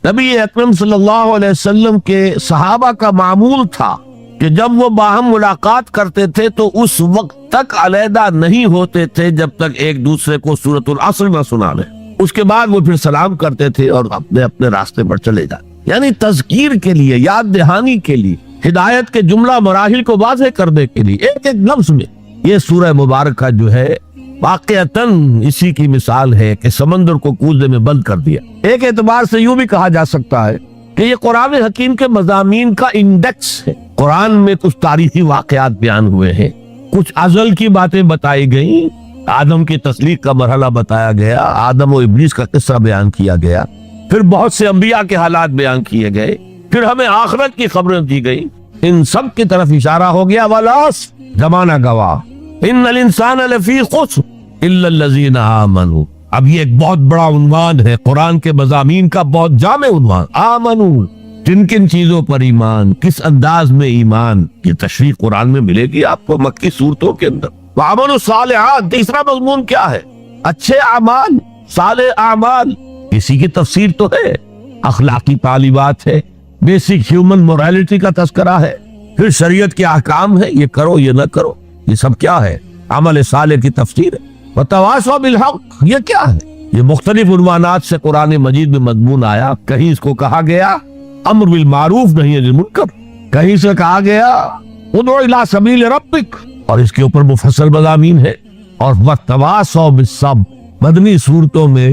نبی اکرم صلی اللہ علیہ وسلم کے صحابہ کا معمول تھا کہ جب وہ باہم ملاقات کرتے تھے تو اس وقت تک علیحدہ نہیں ہوتے تھے جب تک ایک دوسرے کو سورۃ العصر نہ سنا لیں. اس کے بعد وہ پھر سلام کرتے تھے اور اپنے اپنے راستے پر چلے جاتے. یعنی تذکیر کے لیے، یاد دہانی کے لیے، ہدایت کے جملہ مراحل کو واضح کرنے کے لیے ایک ایک لفظ میں یہ سورہ مبارکہ جو ہے واقعتاً اسی کی مثال ہے کہ سمندر کو کوزے میں بند کر دیا. ایک اعتبار سے یوں بھی کہا جا سکتا ہے کہ یہ قرآن حکیم کے مضامین کا انڈیکس ہے. قرآن میں کچھ تاریخی واقعات بیان ہوئے ہیں، کچھ ازل کی باتیں بتائی گئیں، آدم کی تخلیق کا مرحلہ بتایا گیا، آدم و ابلیس کا قصہ بیان کیا گیا، پھر بہت سے انبیاء کے حالات بیان کیے گئے، پھر ہمیں آخرت کی خبریں دی گئی. ان سب کی طرف اشارہ ہو گیا. والعصر، زمانہ گواہ، ان الانسان لفی خسر الا الذین آمنوا. اب یہ ایک بہت بڑا عنوان ہے قرآن کے مضامین کا، بہت جامع عنوان. آمنوا، جن کن چیزوں پر ایمان، کس انداز میں ایمان، یہ تشریح قرآن میں ملے گی آپ کو مکی صورتوں کے اندر. وعملوا الصالحات، تیسرا مضمون کیا ہے؟ اچھے اعمال، صالح اعمال. اسی کی تفسیر تو ہے، اخلاقی تعلیمات ہے، بیسک ہیومن موریلٹی کا تذکرہ ہے، پھر شریعت کے احکام ہے، یہ کرو یہ نہ کرو. یہ سب کیا ہے؟ عمل صالح کی تفسیر ہے. وتواصوا بالحق، یہ کیا ہے؟ یہ مختلف عنوانات سے قرآن مجید میں مضمون آیا. کہیں اس کو کہا گیا امر بالمعروف نہی عن المنکر، کہیں سے کہا گیا ادعو الی سبیل ربک، اور اس کے اوپر مفصل مضامین ہے. اور وتواصوا بالصبر، مدنی صورتوں میں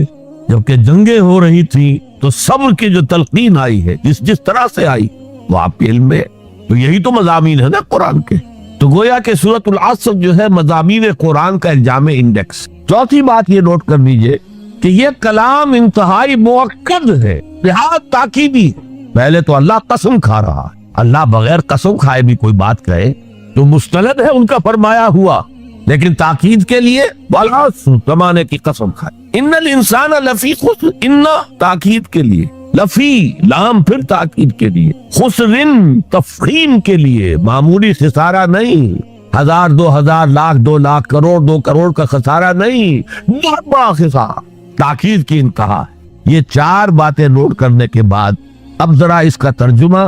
جبکہ جنگیں ہو رہی تھی تو صبر کی جو تلقین آئی ہے جس طرح سے آئی وہ آپ کے علم میں، تو یہی تو مضامین ہے نا قرآن کے. تو گویا کہ سورۃ العصر جو ہے مضامین قرآن کا ایک جامع انڈیکس. چوتھی بات یہ نوٹ کر لیجئے کہ یہ کلام انتہائی مؤکد ہے، نہایت تاکیدی. پہلے تو اللہ قسم کھا رہا ہے. اللہ بغیر قسم کھائے بھی کوئی بات کہے تو مستند ہے ان کا فرمایا ہوا، لیکن تاکید کے لیے والعصر، زمانے کی قسم کھائے. ان الانسان لفی خسر، ان تاکید کے لیے، لفی لام پھر تاکید کے لیے، خسرن تفخیم کے لیے، معمولی خسارہ نہیں، 1000 2000 لاکھ 2 لاکھ کروڑ 2 کروڑ کا خسارہ نہیں، بہت بڑا خسارہ. تاکید کی انتہا. یہ 4 باتیں نوٹ کرنے کے بعد اب ذرا اس کا ترجمہ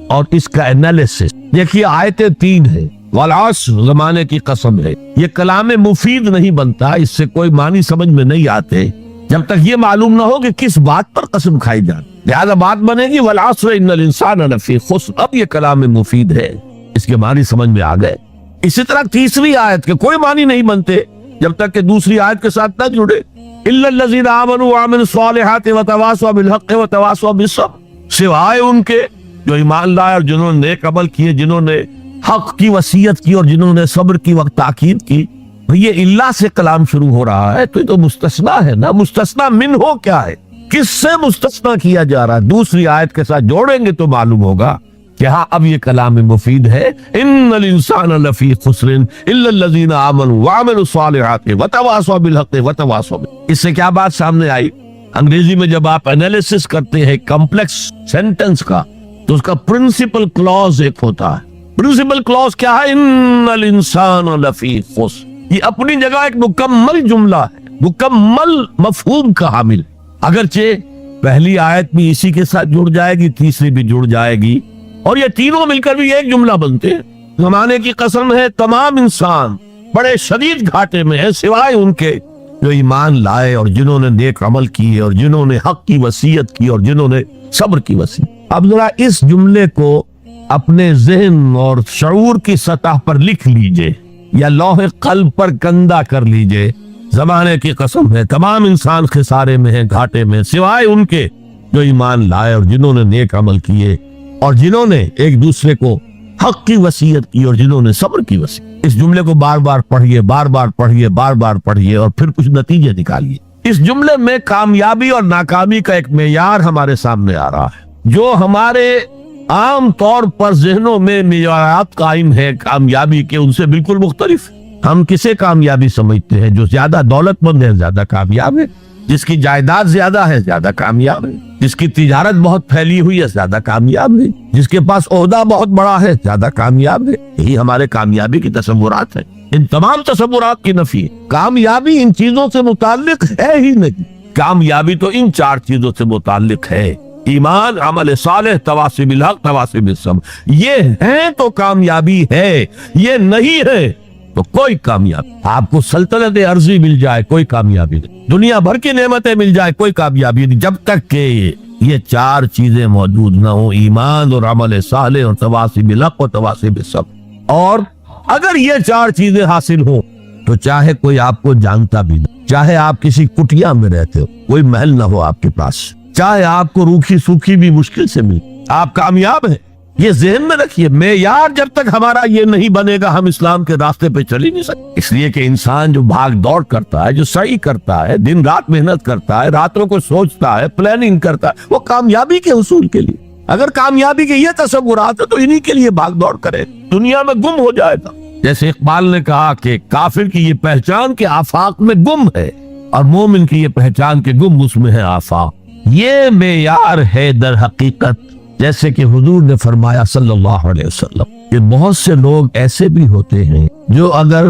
اور اس کا انالیسس دیکھیے. آیتیں 3 ہیں. والعصر، زمانے کی قسم ہے. یہ کلام مفید نہیں بنتا، اس سے کوئی معنی سمجھ میں نہیں آتے جب تک یہ معلوم نہ ہو کہ کس بات پر قسم کھائی جائے. لہذا بات بنے گی والعصر ان الانسان لفی خسر. اب یہ کلام مفید ہے، اس کے معنی سمجھ میں آ گئے. اسی طرح تیسری آیت کے کوئی معنی نہیں بنتے جب تک کہ دوسری آیت کے ساتھ نہ جڑے. الا الذین آمنوا وعملوا الصالحات وتواصوا بالحق وتواصوا بالصبر، سوائے ان کے جو ایمان لائے اور جنہوں نے نیک عمل کیے، جنہوں نے حق کی وصیت کی اور جنہوں نے صبر کی وقت تاکید کی. یہ اللہ سے کلام شروع ہو رہا ہے تو یہ تو مستثنا ہے نا. مستثنا من ہو کیا ہے، کس سے مستثنا کیا جا رہا ہے؟ دوسری آیت کے ساتھ جوڑیں گے تو معلوم ہوگا کہ ہاں اب یہ کلام مفید ہے. ان الانسان لفی خسر الا الذین آمنوا وعملوا الصالحات وتواصوا بالحق وتواصوا اس سے کیا بات سامنے آئی؟ انگریزی میں جب آپ انالیسس کرتے ہیں کمپلیکس سینٹنس کا تو اس کا پرنسپل کلوز ایک ہوتا ہے. پرنسپل کلوز کیا ہے؟ ان الانسان لفی خسر. یہ اپنی جگہ ایک مکمل جملہ ہے، مکمل مفہوم کا حامل. اگرچہ پہلی آیت بھی اسی کے ساتھ جڑ جائے گی، تیسری بھی جڑ جائے گی، اور یہ تینوں مل کر بھی ایک جملہ بنتے ہیں. زمانے کی قسم ہے تمام انسان بڑے شدید گھاٹے میں ہیں سوائے ان کے جو ایمان لائے اور جنہوں نے نیک عمل کیے اور جنہوں نے حق کی وصیت کی اور جنہوں نے صبر کی وصیت. اب ذرا اس جملے کو اپنے ذہن اور شعور کی سطح پر لکھ لیجئے یا لوح قلب پر کندہ کر لیجئے. زمانے کی قسم ہے تمام انسان خسارے میں ہیں، گھاٹے میں، سوائے ان کے جو ایمان لائے اور جنہوں نے نیک عمل کیے اور جنہوں نے ایک دوسرے کو حق کی وصیت کی اور جنہوں نے صبر کی وصیت. اس جملے کو بار بار پڑھیے، بار بار پڑھیے، بار بار پڑھیے اور پھر کچھ نتیجے نکالیے. اس جملے میں کامیابی اور ناکامی کا ایک معیار ہمارے سامنے آ رہا ہے جو ہمارے عام طور پر ذہنوں میں معیارات قائم ہے کامیابی کے، ان سے بالکل مختلف. ہم کسے کامیابی سمجھتے ہیں؟ جو زیادہ دولت مند ہے زیادہ کامیاب ہے، جس کی جائیداد زیادہ ہے زیادہ کامیاب ہے، جس کی تجارت بہت پھیلی ہوئی ہے زیادہ کامیاب ہے، جس کے پاس عہدہ بہت بڑا ہے زیادہ کامیاب ہے. یہی ہمارے کامیابی کی تصورات ہیں. ان تمام تصورات کی نفی ہے. کامیابی ان چیزوں سے متعلق ہے ہی نہیں. کامیابی تو ان 4 چیزوں سے متعلق ہے. ایمان، عمل صالح، تواصی بالحق، تواصی بالصبر، یہ ہے تو کامیابی ہے، یہ نہیں ہے تو کوئی کامیابی۔ آپ کو سلطنت عرضی مل جائے کوئی کامیابی نہیں، دنیا بھر کی نعمتیں مل جائے کوئی کامیابی نہیں، جب تک کہ یہ چار چیزیں موجود نہ ہوں، ایمان اور عمل صالح اور تواصی بالحق اور تواصی بالصبر۔ اور اگر یہ چار چیزیں حاصل ہوں تو چاہے کوئی آپ کو جانتا بھی نہ، چاہے آپ کسی کٹیا میں رہتے ہو، کوئی محل نہ ہو آپ کے پاس، چاہے آپ کو روکھی سوکھی بھی مشکل سے ملے، آپ کامیاب ہیں۔ یہ ذہن میں رکھیے، معیار جب تک ہمارا یہ نہیں بنے گا ہم اسلام کے راستے پہ چل ہی نہیں سکتے۔ اس لیے کہ انسان جو بھاگ دوڑ کرتا ہے، جو سعی کرتا ہے، دن رات محنت کرتا ہے، راتوں کو سوچتا ہے، پلاننگ کرتا ہے، وہ کامیابی کے حصول کے لیے۔ اگر کامیابی کے یہ تصورات ہے تو انہی کے لیے بھاگ دوڑ کرے، دنیا میں گم ہو جائے گا۔ جیسے اقبال نے کہا کہ کافر کی یہ پہچان کہ آفاق میں گم ہے، اور مومن کی یہ پہچان کہ گم اس میں ہے آفاق۔ یہ معیار ہے در حقیقت، جیسے کہ حضور نے فرمایا صلی اللہ علیہ وسلم کہ بہت سے لوگ ایسے بھی ہوتے ہیں جو اگر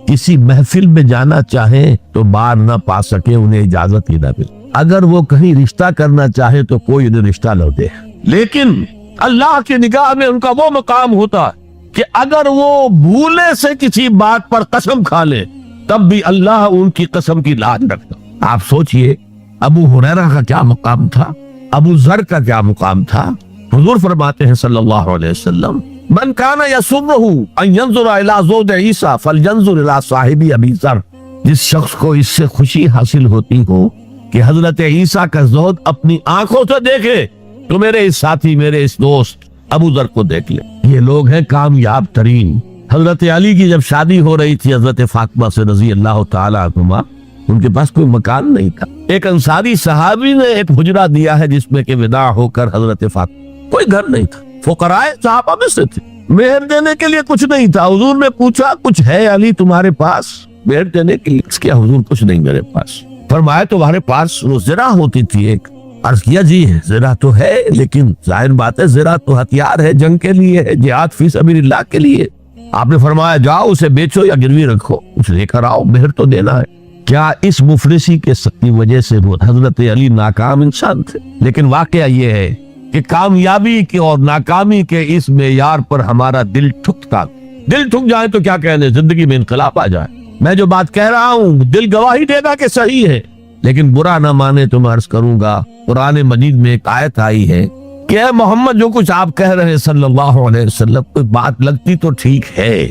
کسی محفل میں جانا چاہیں تو بار نہ پا سکے، انہیں اجازت ہی نہ ملے، اگر وہ کہیں رشتہ کرنا چاہے تو کوئی انہیں رشتہ نہ دے، لیکن اللہ کی نگاہ میں ان کا وہ مقام ہوتا ہے کہ اگر وہ بھولے سے کسی بات پر قسم کھا لے تب بھی اللہ ان کی قسم کی لاج رکھتا۔ آپ سوچئے ابو ہریرہ کا کیا مقام تھا، ابو ذر کا کیا مقام تھا۔ حضور فرماتے ہیں صلی اللہ علیہ وسلم من کان یسرہ ان ینظر الی زوج عیسیٰ فلینظر الی صاحب ابی ذر، جس شخص کو اس سے خوشی حاصل ہوتی ہو کہ حضرت عیسیٰ کا زوج اپنی آنکھوں سے دیکھے تو میرے اس ساتھی، میرے اس دوست ابو ذر کو دیکھ لے۔ یہ لوگ ہیں کامیاب ترین۔ حضرت علی کی جب شادی ہو رہی تھی حضرت فاطمہ سے رضی اللہ تعالی عنہما، ان کے پاس کوئی مکان نہیں تھا، ایک انصاری صحابی نے ایک حجرہ دیا ہے جس میں کہ وداع ہو کر حضرت فاطمہ، کوئی گھر نہیں تھا، فقراء صحابہ میں سے تھے، مہر دینے کے لیے کچھ نہیں تھا۔ حضور نے پوچھا کچھ ہے علی تمہارے پاس مہر دینے کے لیے؟ اس کیا حضور کچھ نہیں میرے پاس۔ فرمایا تمہارے پاس وہ زرہ ہوتی تھی ایک؟ عرض کیا جی زرہ تو ہے، لیکن ظاہر بات ہے زرہ تو ہتھیار ہے، جنگ کے لیے ہے، جہاد فی سبیل اللہ کے لیے۔ آپ نے فرمایا جاؤ اسے بیچو یا گروی رکھو، اسے لے کر آؤ، مہر تو دینا ہے۔ کیا اس مفلسی کے کی وجہ سے وہ حضرت علی ناکام انسان تھے؟ لیکن واقعہ یہ ہے کہ کامیابی کے اور ناکامی کے اس معیار پر ہمارا دل ٹھکتا، دل ٹھک جائے تو کیا کہنے، زندگی میں انقلاب آ جائے۔ میں جو بات کہہ رہا ہوں دل گواہی دے گا کہ صحیح ہے، لیکن برا نہ مانے تو میں عرض کروں گا، قرآن مجید میں ایک آیت آئی ہے کہ اے محمد جو کچھ آپ کہہ رہے ہیں صلی اللہ علیہ وسلم، کوئی بات لگتی تو ٹھیک ہے،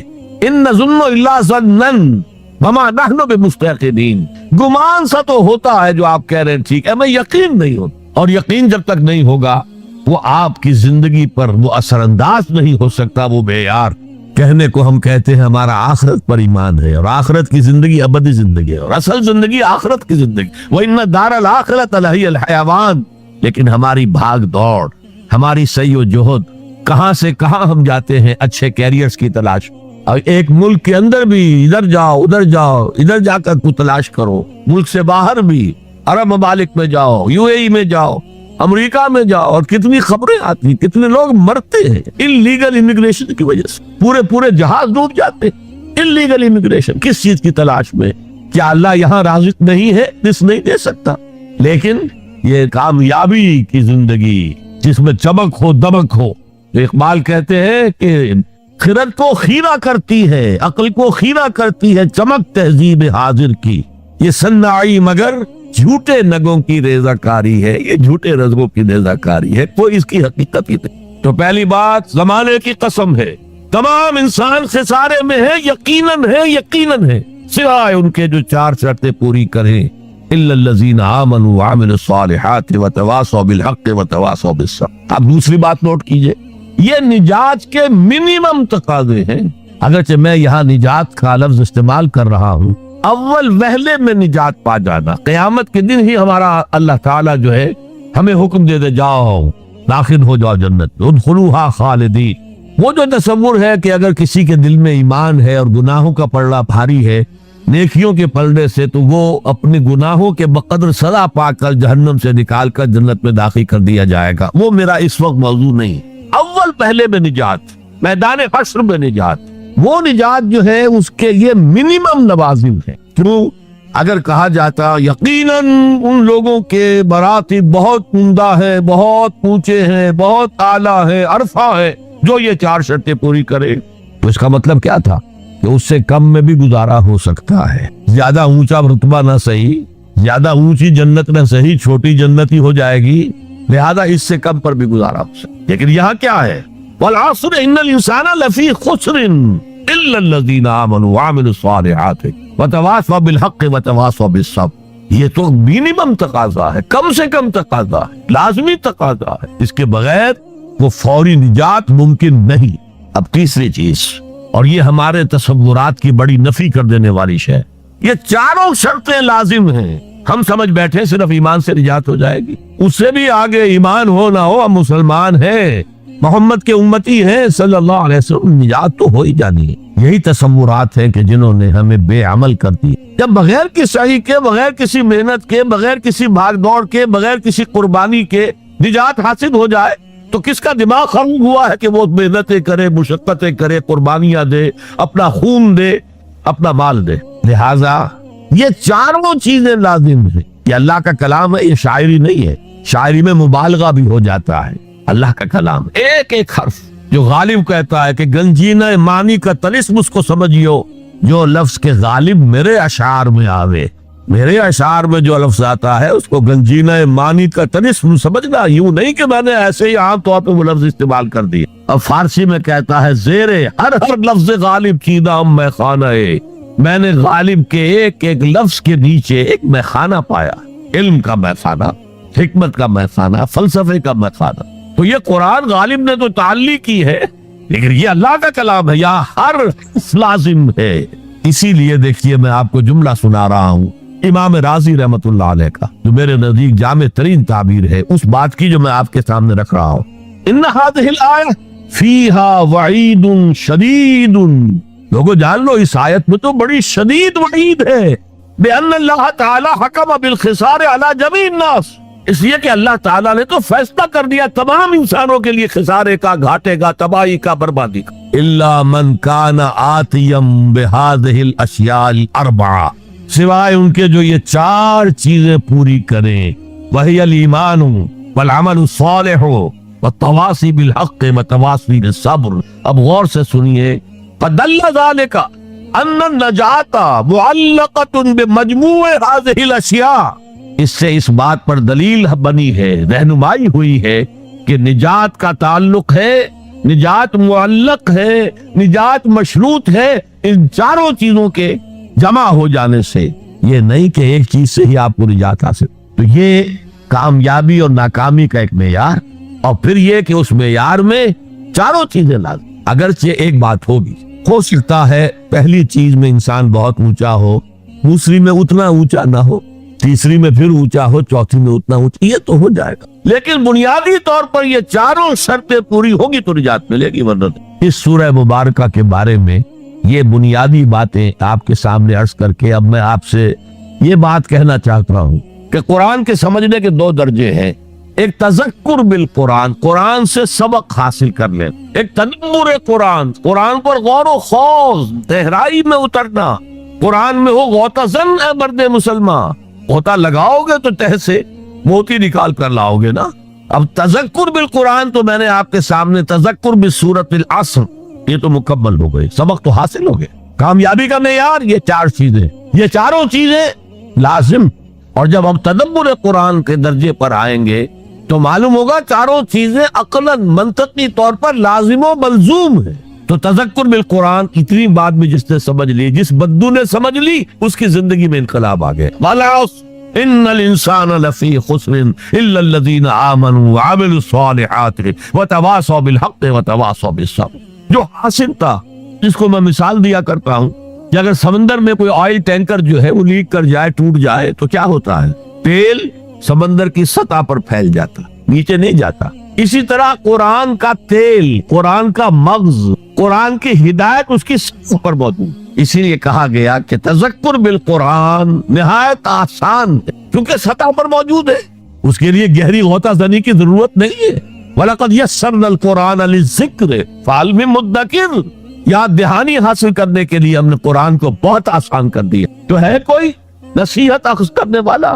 ان نظن الا ظنا وما نحن بمستيقنين، گمان سا تو ہوتا ہے جو آپ کہہ رہے ہیں ٹھیک ہے، میں یقین نہیں ہوتا، اور یقین جب تک نہیں ہوگا وہ آپ کی زندگی پر وہ اثر انداز نہیں ہو سکتا۔ وہ معیار کہنے کو ہم کہتے ہیں ہمارا آخرت پر ایمان ہے، اور آخرت کی زندگی ابدی زندگی ہے، اور اصل زندگی آخرت کی زندگی، وَإِنَّ دَارَ الْآخِرَةَ لَهِيَ الْحَيَوَانُ۔ لیکن ہماری بھاگ دوڑ، ہماری سعی و جہد، کہاں سے کہاں ہم جاتے ہیں اچھے کیریئرز کی تلاش، اور ایک ملک کے اندر بھی ادھر جاؤ ادھر جاؤ، ادھر جا کر کو تلاش کرو، ملک سے باہر بھی عرب ممالک میں جاؤ، یو اے ای میں جاؤ، امریکہ میں جاؤ، اور کتنی خبریں آتی، کتنے لوگ مرتے ہیں انلیگل امیگریشن کی وجہ سے، پورے جہاز ڈوب جاتے ہیں انلیگل امیگریشن، کس چیز کی تلاش میں؟ کیا اللہ یہاں رازق نہیں ہے، رزق نہیں دے سکتا؟ لیکن یہ کامیابی کی زندگی جس میں چمک ہو دمک ہو، تو اقبال کہتے ہیں کہ خرد کو خیرہ کرتی ہے، عقل کو خیرہ کرتی ہے چمک تہذیب حاضر کی، یہ صناعی مگر جھوٹے نگوں کی ریزہ کاری ہے، یہ جھوٹے رزقوں کی ریزہ کاری ہے، کوئی اس کی حقیقت ہی نہیں۔ تو پہلی بات زمانے کی قسم ہے، تمام انسان خسارے میں ہے، یقیناً ہے، سوائے ان کے جو چار شرطیں پوری کریں، الا الذین آمنوا وعملوا الصالحات وتواصوا بالحق وتواصوا بالصبر۔ اب دوسری بات نوٹ کیجئے، یہ نجات کے منیمم تقاضے ہیں، اگرچہ میں یہاں نجات کا لفظ استعمال کر رہا ہوں، اول وہلے میں نجات پا جانا، قیامت کے دن ہی ہمارا اللہ تعالیٰ جو ہے ہمیں حکم دے جاؤ داخل ہو جاؤ جنت، ادخلوها خالدین۔ وہ جو تصور ہے کہ اگر کسی کے دل میں ایمان ہے اور گناہوں کا پلڑا بھاری ہے نیکیوں کے پلڑے سے، تو وہ اپنے گناہوں کے بقدر سزا پا کر جہنم سے نکال کر جنت میں داخل کر دیا جائے گا، وہ میرا اس وقت موضوع نہیں۔ اول پہلے میں نجات، میدان حشر میں نجات، وہ نجات جو ہے اس کے یہ منیمم لوازم ہے۔ کیوں؟ اگر کہا جاتا یقیناً ان لوگوں کے مراتب بہت عمدہ ہے، بہت اونچے ہیں، بہت اعلیٰ ہے، عرفہ ہے، جو یہ 4 شرطیں پوری کرے، تو اس کا مطلب کیا تھا کہ اس سے کم میں بھی گزارا ہو سکتا ہے. زیادہ اونچا رتبہ نہ صحیح، زیادہ اونچی جنت نہ صحیح، چھوٹی جنت ہی ہو جائے گی، لہذا اس سے کم پر بھی گزارا ہو سکتا. لیکن یہاں کیا ہے؟ والعصر ان الانسان لفی خسر الا الذین آمنوا وعملوا الصالحات وتواصوا بالحق وتواصوا بالصبر. یہ تو مینیمم تقاضا ہے، کم سے کم تقاضا ہے، لازمی تقاضا ہے، اس کے بغیر وہ فوری نجات ممکن نہیں. اب تیسری چیز، اور یہ ہمارے تصورات کی بڑی نفی کر دینے والی شے، یہ 4 شرطیں لازم ہیں. ہم سمجھ بیٹھے صرف ایمان سے نجات ہو جائے گی، اس سے بھی آگے ایمان ہو نہ ہو، ہم مسلمان ہیں، محمد کے امتی ہیں صلی اللہ علیہ وسلم، نجات تو ہو ہی جانی ہے. یہی تصورات ہیں کہ جنہوں نے ہمیں بے عمل کر دی. جب بغیر کسی سعی کے، بغیر کسی محنت کے، بغیر کسی بھاگ دوڑ کے، بغیر کسی قربانی کے نجات حاصل ہو جائے تو کس کا دماغ خراب ہوا ہے کہ وہ محنتیں کرے، مشقتیں کرے، قربانیاں دے، اپنا خون دے، اپنا مال دے. لہذا یہ 4 چیزیں لازم ہیں. یہ اللہ کا کلام ہے، یہ شاعری نہیں ہے. شاعری میں مبالغہ بھی ہو جاتا ہے. اللہ کا کلام ایک ایک حرف جو غالب کہتا ہے کہ گنجینہ معنی کا طلسم اس کو سمجھیو، جو لفظ کے غالب میرے اشعار میں آوے، میرے اشعار میں جو لفظ آتا ہے اس کو گنجینہ معنی کا طلسم سمجھنا. یوں نہیں کہ میں نے ایسے ہی عام طور پہ وہ لفظ استعمال کر دیے. اب فارسی میں کہتا ہے زیرے ہر لفظ غالب چیدہ میں خانہ ہے، میں نے غالب کے ایک ایک لفظ کے نیچے ایک میخانہ پایا، علم کا میخانہ، حکمت کا میخانہ، فلسفے کا میخانہ. تو یہ قرآن غالب نے تو تعلیق کی ہے، لیکن یہ اللہ کا کلام ہے، یہاں ہر لازم ہے. اسی لیے دیکھیے میں آپ کو جملہ سنا رہا ہوں امام رازی رحمت اللہ علیہ کا، جو میرے نزدیک جامع ترین تعبیر ہے اس بات کی جو میں آپ کے سامنے رکھ رہا ہوں. ان هذه الآیہ فیہا وعید شدید. لوگوں جان لو اس آیت میں تو بڑی شدید وعید ہے. بأن اللہ تعالی حکم بالخسار علی جمیع الناس، اس لیے کہ اللہ تعالیٰ نے تو فیصلہ کر دیا تمام انسانوں کے لیے خسارے کا، گھاٹے کا، تباہی کا، بربادی کا. الا من کان آتیا بہذہ الاشیاء الاربعہ، سوائے ان کے جو یہ 4 چیزیں پوری کریں. وہی الایمان والعمل الصالح والتواصی بالحق والتواصی بالصبر. اب غور سے سنیے. فدل ذلک ان النجاۃ معلقۃ بمجموع هذه الاشیاء، اس سے اس بات پر دلیل بنی ہے، رہنمائی ہوئی ہے کہ نجات کا تعلق ہے، نجات معلق ہے، نجات مشروط ہے ان 4 چیزوں کے جمع ہو جانے سے. یہ نہیں کہ ایک چیز سے ہی آپ کو نجات حاصل. تو یہ کامیابی اور ناکامی کا ایک معیار، اور پھر یہ کہ اس معیار میں 4 چیزیں لازم. اگرچہ ایک بات ہوگی، ہو سکتا ہے پہلی چیز میں انسان بہت اونچا ہو، دوسری میں اتنا اونچا نہ ہو، تیسری میں پھر اونچا ہو، چوتھی میں اتنا اونچا، یہ تو ہو جائے گا. لیکن بنیادی طور پر یہ 4 شرطیں پوری ہوگی تو نجات ملے گی. ورنہ اس سورہ مبارکہ کے بارے میں یہ بنیادی باتیں آپ کے سامنے عرض کر کے اب میں آپ سے یہ بات کہنا چاہتا ہوں کہ قرآن کے سمجھنے کے 2 درجے ہیں. ایک تذکر بالقرآن، قرآن سے سبق حاصل کر لیں. ایک تدبر قرآن، قرآن پر غور و خوض، گہرائی میں اترنا. قرآن میں ہو غوطہ زن اے مرد مسلمان، غوطہ لگاؤ گے تو تہ سے موتی نکال کر لاؤ گے نا. اب تذکر بالقرآن تو میں نے آپ کے سامنے تذکر بالسورۃ العصر، یہ تو مکمل ہو گئے، سبق تو حاصل ہو گئے. کامیابی کا معیار یہ 4 چیزیں، یہ 4 چیزیں لازم. اور جب ہم تدبر قرآن کے درجے پر آئیں گے تو معلوم ہوگا 4 چیزیں عقلاً منطقی طور پر لازم و ملزوم ہیں. تو تذکر بالقرآن اتنی بات بھی جس نے سمجھ لی، جس بدو نے سمجھ لی، اس کی زندگی میں انقلاب آ گئے. والعصر ان الانسان لفی خسر الا الذین آمنوا وعملوا الصالحات وتواصوا بالحق وتواصوا بالصبر. جو حاصل تھا، جس کو میں مثال دیا کرتا ہوں کہ اگر سمندر میں کوئی آئل ٹینکر جو ہے وہ لیک کر جائے، ٹوٹ جائے تو کیا ہوتا ہے؟ تیل سمندر کی سطح پر پھیل جاتا، نیچے نہیں جاتا. اسی طرح قرآن کا تیل، قرآن کا مغز، قرآن کی ہدایت اس کی سطح پر موجود. اسی لیے کہا گیا کہ تذکر بالقرآن نہایت آسان ہے، کیونکہ سطح پر موجود ہے، اس کے لیے گہری غوطہ زنی کی ضرورت نہیں ہے. وَلَقَدْ يَسَّرْنَا الْقُرْآنَ لِلذِّكْرِ فَهَلْ مِن مُدَّكِرٍ. یاد دہانی حاصل کرنے کے لیے ہم نے قرآن کو بہت آسان کر دیا. تو ہے کوئی نصیحت اخذ کرنے والا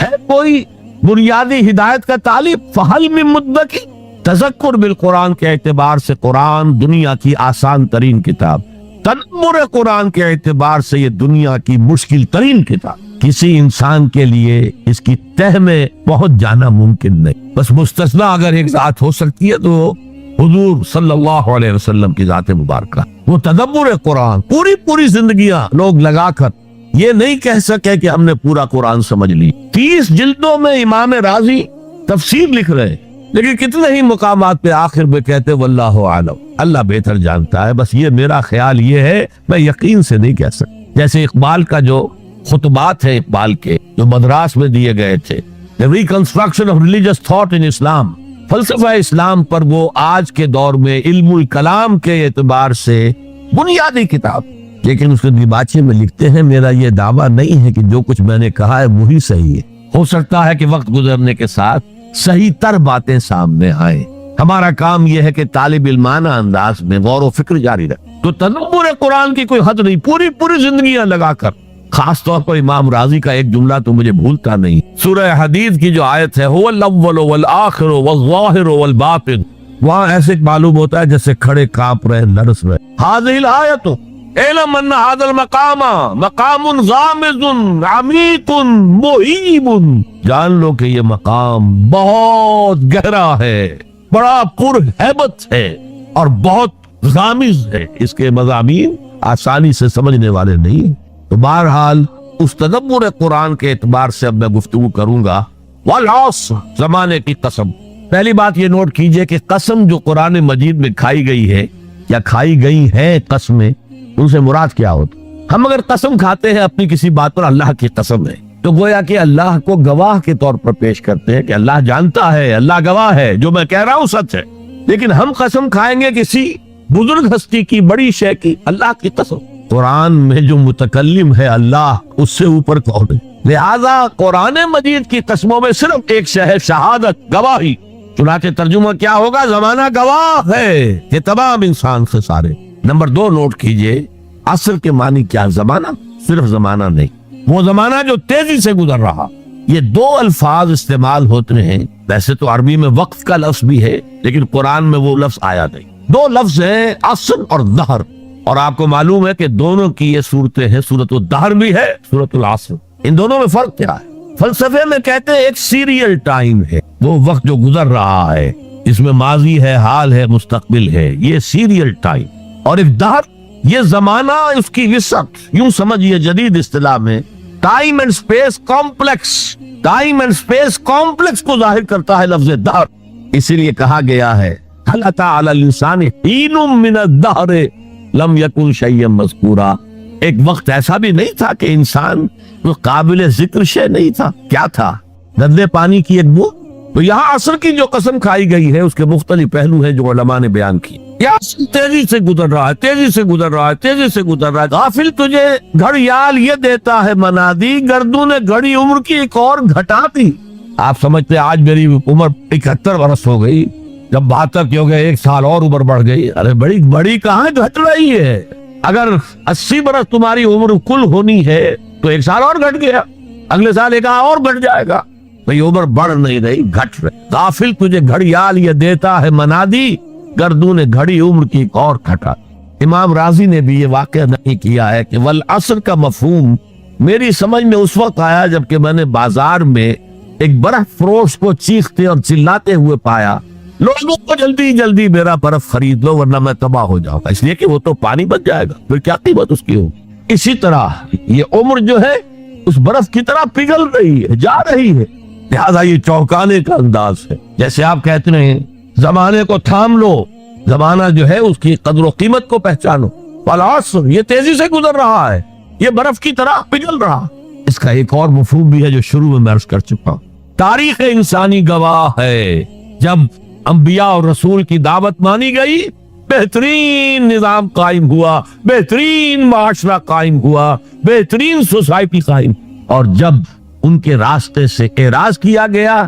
ہے کوئی بنیادی ہدایت کا طالب؟ فہل من مدکر، تذکر بالقرآن کے اعتبار سے قرآن دنیا کی آسان ترین کتاب، تدبر قرآن کے اعتبار سے یہ دنیا کی مشکل ترین کتاب۔ کسی انسان کے لیے اس کی تہ میں پہنچ جانا ممکن نہیں، بس مستثنا اگر ایک ذات ہو سکتی ہے تو حضور صلی اللہ علیہ وسلم کی ذات مبارکہ۔ وہ تدبر قرآن پوری زندگیاں لوگ لگا کر یہ نہیں کہہ سکے کہ ہم نے پورا قرآن سمجھ لی۔ 30 جلدوں میں امام رازی تفسیر لکھ رہے، لیکن کتنے ہی مقامات پہ آخر میں کہتے واللہ اعلم، اللہ بہتر جانتا ہے، بس یہ میرا خیال یہ ہے، میں یقین سے نہیں کہہ سکتا۔ جیسے اقبال کا جو خطبات ہیں، اقبال کے جو مدراس میں دیے گئے تھے، The Reconstruction of Religious Thought in Islam، فلسفہ اسلام پر، وہ آج کے دور میں علم الکلام کے اعتبار سے بنیادی کتاب، لیکن اس کے دیباچے میں لکھتے ہیں میرا یہ دعویٰ نہیں ہے کہ جو کچھ میں نے کہا ہے وہی صحیح ہے، ہو سکتا ہے کہ وقت گزرنے کے ساتھ صحیح تر باتیں سامنے آئیں، ہمارا کام یہ ہے کہ طالب علمانہ انداز میں غور و فکر جاری رکھیں۔ تو تدبر قرآن کی کوئی حد نہیں، پوری زندگیاں لگا کر۔ خاص طور پر امام رازی کا ایک جملہ تو مجھے بھولتا نہیں، سورہ حدید کی جو آیت ہے هو الاول والآخر والظاہر والباطن، وہاں ایسے معلوم ہوتا ہے جیسے کھڑے کانپ رہے، لرز رہے۔ هذه الآیت اعلم ان هذا المقام مقام غامض عمیق مہیب، جان لو کہ یہ مقام بہت گہرا ہے، بڑا پرہیبت ہے اور بہت غامض ہے، اس کے مضامین آسانی سے سمجھنے والے نہیں ہیں۔ تو بہرحال اس تدبر قرآن کے اعتبار سے اب میں گفتگو کروں گا۔ والعصر، زمانے کی قسم۔ پہلی بات یہ نوٹ کیجئے کہ قسم جو قرآن مجید میں کھائی گئی ہے یا کھائی گئی ہیں قسمیں، ان سے مراد کیا ہوتا؟ ہم اگر قسم کھاتے ہیں اپنی کسی بات پر، اللہ کی قسم ہے، تو گویا کہ اللہ کو گواہ کے طور پر پیش کرتے ہیں کہ اللہ جانتا ہے، اللہ گواہ ہے، جو میں کہہ رہا ہوں سچ ہے۔ لیکن ہم قسم کھائیں گے کسی بزرگ ہستی کی، بڑی شے کی، اللہ کی قسم۔ قرآن میں جو متکلم ہے اللہ، اس سے اوپر کون ہے؟ لہذا قرآن مجید کی قسموں میں صرف ایک شے ہے، شہادت، گواہی۔ چنانچہ ترجمہ کیا ہوگا؟ زمانہ گواہ ہے کہ تمام انسان سے سارے۔ نمبر 2 نوٹ کیجئے، عصر کے معنی کیا؟ زمانہ، صرف زمانہ نہیں، وہ زمانہ جو تیزی سے گزر رہا۔ یہ 2 الفاظ استعمال ہوتے ہیں، ویسے تو عربی میں وقت کا لفظ بھی ہے، لیکن قرآن میں وہ لفظ آیا نہیں۔ 2 لفظ ہیں، عصر اور دہر، اور آپ کو معلوم ہے کہ دونوں کی یہ صورتیں ہیں، سورۃ الدہر بھی ہے، سورۃ العصر۔ ان دونوں میں فرق کیا ہے؟ فلسفے میں کہتے ہیں ایک سیریل ٹائم ہے، وہ وقت جو گزر رہا ہے، اس میں ماضی ہے، حال ہے، مستقبل ہے، یہ سیریل ٹائم۔ اور ایک دہر، یہ زمانہ، اس کی وسعت، یوں سمجھیے جدید اصطلاح میں time and space complex, time and space complex کو ظاہر کرتا ہے لفظ دہر۔ اسی لیے کہا گیا ہے هل أتى على الإنسان حين من الدهر لم يكن شيئا مذکورا، ایک وقت ایسا بھی نہیں تھا کہ انسان قابل ذکر شے نہیں تھا۔ کیا تھا؟ گندے پانی کی ایک بوند۔ تو یہاں عصر کی جو قسم کھائی گئی ہے اس کے مختلف پہلو ہیں جو علماء نے بیان کی۔ یہ عصر تیزی سے گزر رہا ہے، تیزی سے گزر رہا ہے، تیزی سے گزر رہا ہے۔ غافل تجھے گھڑیال یہ دیتا ہے منادی، گردوں نے گھڑی عمر کی ایک اور گھٹا دی۔ آپ سمجھتے آج میری عمر 71 برس ہو گئی، جب 72 کی ہو گئے 1 سال اور عمر بڑھ گئی۔ ارے بڑی کہاں گھٹ رہی ہے؟ اگر 80 برس تمہاری عمر کل ہونی ہے تو 1 سال اور گھٹ گیا، اگلے سال 1 اور گھٹ جائے گا۔ بھئی عمر بڑھ نہیں رہی، گھٹ رہی۔ غافل تجھے گھڑیال یہ دیتا ہے منادی، گردوں نے گھڑی عمر کی ایک اور گھٹا۔ امام رازی نے بھی یہ واقعہ نہیں کیا ہے کہ والعصر کا مفہوم میری سمجھ میں اس وقت آیا جب کہ میں نے بازار میں ایک برف فروش کو چیختے اور چلاتے ہوئے پایا، لوگوں کو جلدی میرا برف خرید لو ورنہ میں تباہ ہو جاؤں گا، اس لیے کہ وہ تو پانی بن جائے گا، پھر کیا قیمت اس کی ہوگی۔ اسی طرح یہ عمر جو ہے اس برف کی طرح پگھل رہی ہے، جا رہی ہے، لہذا یہ چونکانے کا انداز ہے۔ جیسے آپ کہتے ہیں زمانے کو تھام لو، زمانہ جو ہے اس کی قدر و قیمت کو پہچانو۔ والعصر، یہ تیزی سے گزر رہا ہے، یہ برف کی طرح پگھل رہا۔ اس کا ایک اور مفہوم بھی ہے جو شروع میں عرض کر چکا ہوں۔ تاریخ انسانی گواہ ہے، جب انبیاء اور رسول کی دعوت مانی گئی، بہترین نظام قائم ہوا، بہترین معاشرہ قائم ہوا، بہترین سوسائٹی قائم، اور جب ان کے راستے سے اعراض کیا گیا،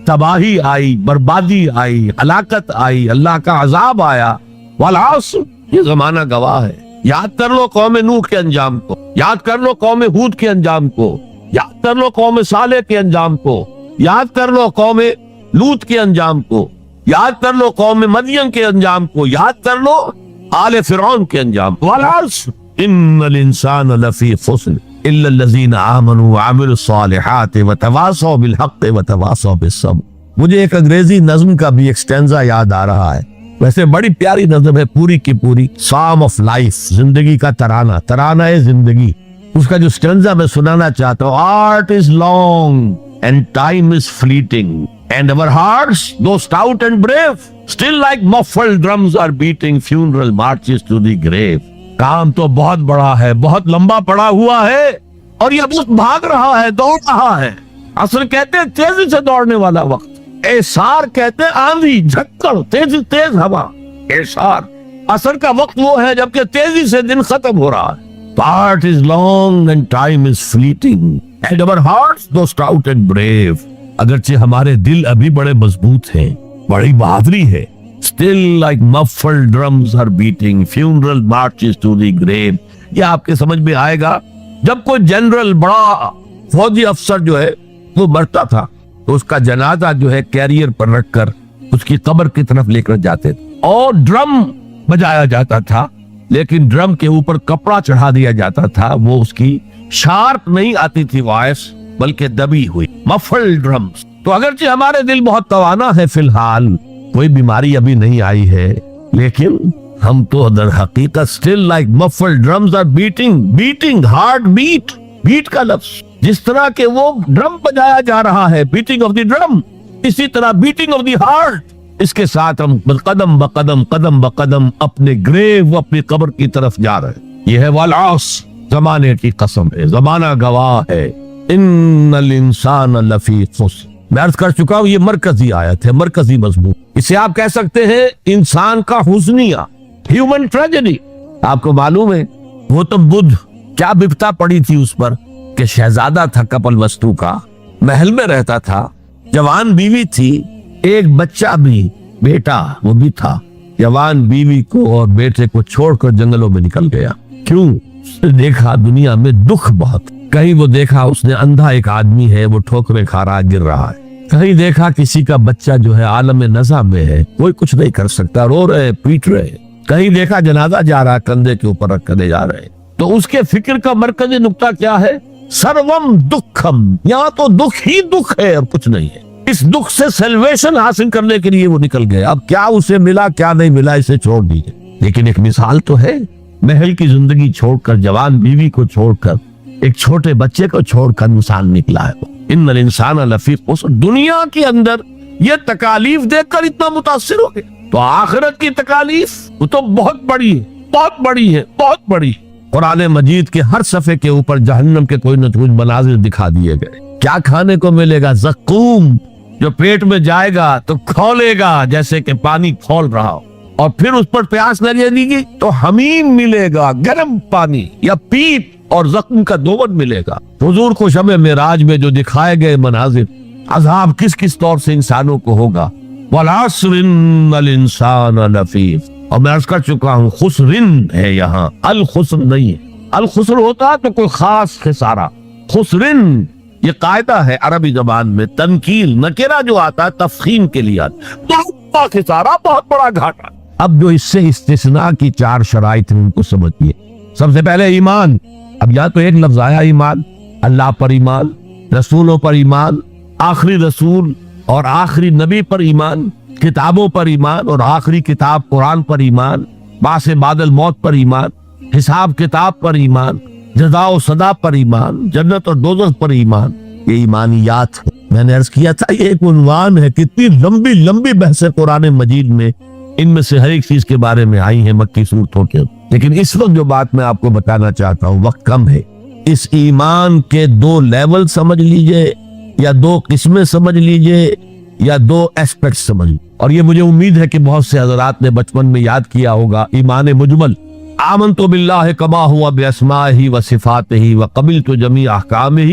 تباہی آئی، بربادی آئی، ہلاکت آئی، اللہ کا عذاب آیا۔ والعصر، یہ زمانہ گواہ ہے۔ یاد کر لو قوم نوح کے انجام کو، یاد کر لو قوم ہود کے انجام کو، یاد کر لو قوم صالح کے انجام کو، یاد کر لو قوم لوط کے انجام کو، یاد کر لو قوم مدین کے انجام کو، یاد کر لو آل فرعون کے انجام کو۔ والعصر ان الانسان لفی خسر الا الذین آمنوا وعملوا الصالحات وتواصوا بالحق وتواصوا بالصبر۔ مجھے ایک انگریزی نظم کا بھی ایک سٹینزا یاد آ رہا ہے، ویسے بڑی پیاری نظم ہے پوری کی پوری، سام آف لائف، زندگی کا ترانہ، ترانہ ہے زندگی۔ اس کا جو سٹینزا میں سنانا چاہتا ہوں، art is long and time is fleeting and our hearts though stout and brave still like muffled drums are beating funeral marches to the grave۔ کام تو بہت بڑا ہے، بہت لمبا پڑا ہوا ہے، اور یہ وقت بھاگ رہا ہے، دوڑ رہا ہے۔ عصر کہتے ہیں تیزی سے دوڑنے والا وقت، اعصار کہتے ہیں آندھی، جھکڑ، تیز ہوا، اعصار۔ عصر کا وقت وہ ہے جبکہ تیزی سے دن ختم ہو رہا ہے۔ Part is long and time is fleeting and our hearts though stout and brave۔ اگرچہ ہمارے دل ابھی بڑے مضبوط ہیں، بڑی بہادری ہے، still like muffled drums are beating funeral marches to the grave۔ یہ آپ کے سمجھ میں آئے گا جب کوئی جنرل بڑا فوجی افسر جو ہے وہ مرتا تھا تو اس کا جنازہ جو ہے کیریئر پر رکھ کر اس کی قبر کی طرف لے کر جاتے تھے، اور ڈرم بجایا جاتا تھا، لیکن ڈرم کے اوپر کپڑا چڑھا دیا جاتا تھا، وہ اس کی شارپ نہیں آتی تھی وائس، بلکہ دبی ہوئی، مفل ڈرمز۔ تو اگرچہ ہمارے دل بہت توانا ہے، فی الحال کوئی بیماری ابھی نہیں آئی ہے، لیکن ہم تو در حقیقت still like muffled drums are beating heart beat کا لفظ، جس طرح کہ وہ ڈرم بجایا جا رہا ہے، beating of the drum، اسی طرح beating of the heart، اس کے ساتھ ہم قدم بقدم اپنے گریو، اپنی قبر کی طرف جا رہے ہیں۔ یہ ہے والعصر، زمانے کی قسم ہے، زمانہ گواہ ہے، ان الانسان لفی خسر۔ میں عرض کر چکا ہوں یہ مرکزی آیت ہے، مرکزی مضمون، اسے آپ کہہ سکتے ہیں انسان کا حزنیہ، ہیومن ٹریجڈی۔ آپ کو معلوم ہے وہ تو بدھ کیا بپتا پڑی تھی اس پر کہ شہزادہ تھا کپل وستو کا، محل میں رہتا تھا، جوان بیوی تھی، ایک بچہ بھی، بیٹا وہ بھی تھا، جوان بیوی کو اور بیٹے کو چھوڑ کر جنگلوں میں نکل گیا۔ کیوں؟ اس نے دیکھا دنیا میں دکھ بہت، کہیں وہ دیکھا اس نے اندھا ایک آدمی ہے وہ ٹھوکریں کھا رہا گر رہا ہے، کہیں دیکھا کسی کا بچہ جو ہے عالم نزع میں ہے، کوئی کچھ نہیں کر سکتا، رو رہے پیٹ رہے، کہیں دیکھا جنازہ جا رہا کندھے کے اوپر رکھ کر جا رہے۔ تو اس کے فکر کا مرکزی نقطہ کیا ہے؟ سروم دکھم، یہاں تو دکھ ہی دکھ ہے اور کچھ نہیں ہے۔ اس دکھ سے سیلویشن حاصل کرنے کے لیے وہ نکل گیا، اب کیا اسے ملا کیا نہیں ملا اسے چھوڑ دیجیے، لیکن ایک مثال تو ہے، محل کی زندگی چھوڑ کر، جوان بیوی کو چھوڑ کر، ایک چھوٹے بچے کو چھوڑ کر انسان نکلا ہے۔ ان الانسان لفی خسر، دنیا کے اندر یہ تکالیف دیکھ کر اتنا متاثر ہو گیا، تو آخرت کی تکالیف وہ تو بہت بڑی ہے، بہت بڑی ہے، بہت بڑی۔ قرآن مجید کے ہر صفحے کے اوپر جہنم کے کوئی نہ کوئی مناظر دکھا دیے گئے۔ کیا کھانے کو ملے گا؟ زقوم، جو پیٹ میں جائے گا تو کھولے گا جیسے کہ پانی کھول رہا ہو، اور پھر اس پر پیاس نہ لگے گی تو حمیم ملے گا، گرم پانی یا پیپ، اور زخم کا دوبن ملے گا۔ حضور کو شب معراج میں جو دکھائے گئے مناظر، عذاب کس کس طور سے انسانوں کو ہوگا۔ والعصر ان الانسان لفی، اور میں عرض کر چکا ہوں خسرن ہے یہاں، الخسر نہیں ہے۔ الخسر ہوتا تو کوئی خاص خسارہ، خسرن یہ قاعدہ ہے عربی زبان میں، تنکیل نکرہ جو آتا ہے تفخیم کے لیے آتا ہے، بہت بڑا خسارہ، بہت بڑا گھاٹا۔ اب جو اس سے استثناء کی 4 شرائط ہیں ان کو سمجھیے۔ سب سے پہلے ایمان، اب یا تو ایک لفظ آیا ایمان، اللہ پر ایمان، رسولوں پر ایمان، آخری رسول اور آخری نبی پر ایمان، کتابوں پر ایمان اور آخری کتاب قرآن پر ایمان، بعث بعد الموت پر ایمان، حساب کتاب پر ایمان، جزا و سزا پر ایمان، جنت اور دوزخ پر ایمان، یہ ایمانیات ہے۔ میں نے عرض کیا تھا یہ ایک عنوان ہے، کتنی لمبی لمبی بحثیں قرآن مجید میں ان میں سے ہر ایک چیز کے بارے میں آئی ہیں مکی صورتوں کے، لیکن اس وقت جو بات میں آپ کو بتانا چاہتا ہوں، وقت کم ہے، اس ایمان کے 2 لیول سمجھ لیجئے، یا 2 قسمیں سمجھ لیجئے، یا 2 ایسپیکٹ سمجھ لیجئے۔ اور یہ مجھے امید ہے کہ بہت سے حضرات نے بچپن میں یاد کیا ہوگا، ایمان مجمل، آمنت باللہ کما ہوا باسمائہ و صفاتہ وقبلت جمیع احکامہ،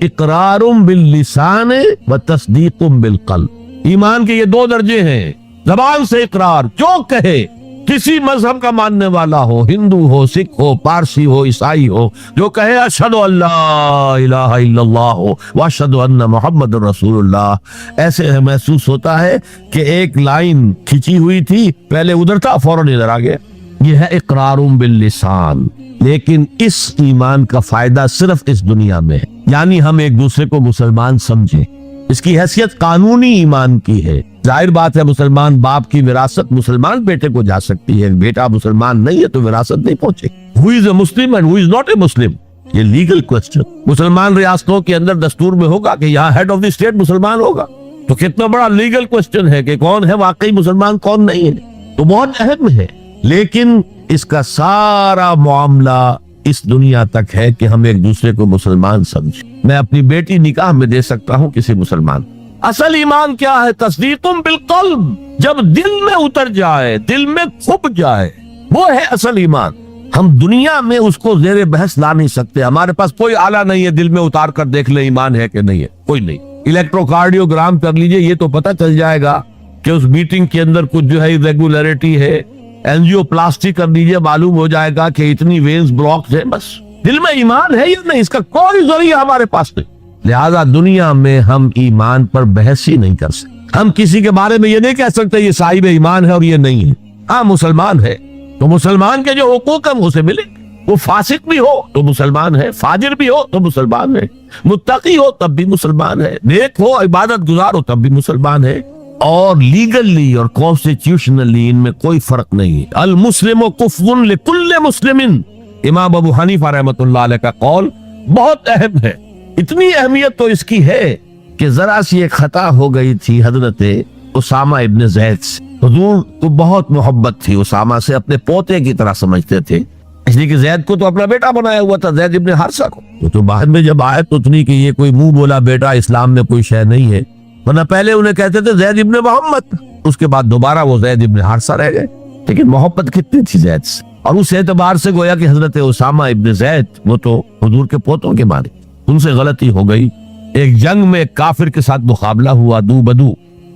اقرار باللسان و تصدیق بالقلب۔ ایمان کے یہ 2 درجے ہیں، زبان سے اقرار، جو کہے کسی مذہب کا ماننے والا ہو، ہندو ہو، سکھ ہو، پارسی ہو، عیسائی ہو، جو کہے اشہد ان لا الہ الا اللہ واشہد ان محمد رسول اللہ، ایسے محسوس ہوتا ہے کہ ایک لائن کھینچی ہوئی تھی، پہلے ادھر تھا فوراً ادھر آ گیا۔ یہ ہے اقرار باللسان، لیکن اس ایمان کا فائدہ صرف اس دنیا میں ہے، یعنی ہم ایک دوسرے کو مسلمان سمجھیں۔ اس کی حیثیت قانونی ایمان کی ہے۔ ظاہر بات ہے مسلمان باپ کی وراثت مسلمان بیٹے کو جا سکتی ہے، بیٹا مسلمان نہیں ہے تو وراثت نہیں پہنچے۔ Who is a Muslim and who is not a Muslim؟ یہ لیگل کوسچن مسلمان ریاستوں کے اندر دستور میں ہوگا کہ یہاں ہیڈ آف دی اسٹیٹ مسلمان ہوگا، تو کتنا بڑا لیگل کوسچن ہے کہ کون ہے واقعی مسلمان کون نہیں ہے، تو بہت اہم ہے۔ لیکن اس کا سارا معاملہ اس دنیا تک ہے کہ ہم ایک دوسرے کو مسلمان سمجھیں۔ میں اپنی بیٹی نکاح میں دے سکتا ہوں کسی مسلمان۔ اصل ایمان کیا ہے؟ تصدیق بالقلب، جب دل میں اتر جائے، دل میں کھپ جائے، وہ ہے اصل ایمان۔ ہم دنیا میں اس کو زیر بحث لا نہیں سکتے، ہمارے پاس کوئی آلہ نہیں ہے دل میں اتار کر دیکھ لیں ایمان ہے کہ نہیں ہے، کوئی نہیں۔ الیکٹروکارڈیوگرام کر لیجئے، یہ تو پتہ چل جائے گا کہ اس میٹنگ کے اندر کچھ جو ہے irregularity ہے۔ اینجیو پلاسٹی کر دیجئے، معلوم ہو جائے گا کہ اتنی وینز بلاک ہے۔ بس دل میں ایمان ہے یا نہیں، اس کا کوئی ذریعہ ہمارے پاس نہیں۔ لہذا دنیا میں ہم ایمان پر بحث ہی نہیں کر سکتے۔ ہم کسی کے بارے میں یہ نہیں کہہ سکتے یہ صاحب ایمان ہے اور یہ نہیں ہے۔ ہاں مسلمان ہے تو مسلمان کے جو حقوق ہیں اسے ملے، وہ فاسق بھی ہو تو مسلمان ہے، فاجر بھی ہو تو مسلمان ہے، متقی ہو تب بھی مسلمان ہے، نیک ہو عبادت گزار ہو تب بھی مسلمان ہے۔ اور لیگلی اور کانسٹیٹیوشنلی ان میں کوئی فرق نہیں ہے۔ المسلم کفو لکل مسلم، امام ابو حنیفہ رحمۃ اللہ علیہ کا قول بہت اہم ہے۔ اتنی اہمیت تو اس کی ہے کہ ذرا سی ایک خطا ہو گئی تھی حضرت اسامہ ابن زید سے۔ حضور کو بہت محبت تھی اسامہ سے، اپنے پوتے کی طرح سمجھتے تھے، اس لیے کہ زید کو تو اپنا بیٹا بنایا ہوا تھا، زید ابن حارثہ کو۔ وہ تو بعد میں جب آئے تو اتنی کہ یہ کوئی منہ بولا بیٹا اسلام میں کوئی شے نہیں ہے، ورنہ پہلے انہیں کہتے تھے زید ابن محمد، اس کے بعد دوبارہ وہ زید ابن حارثہ رہ گئے۔ لیکن محبت کتنی تھی زید سے، اور اس اعتبار سے گویا کہ حضرت اسامہ ابن زید وہ تو حضور کے پوتوں کے مانے۔ ان سے غلطی ہو گئی، ایک جنگ میں ایک کافر کے ساتھ مقابلہ ہوا دو بدو۔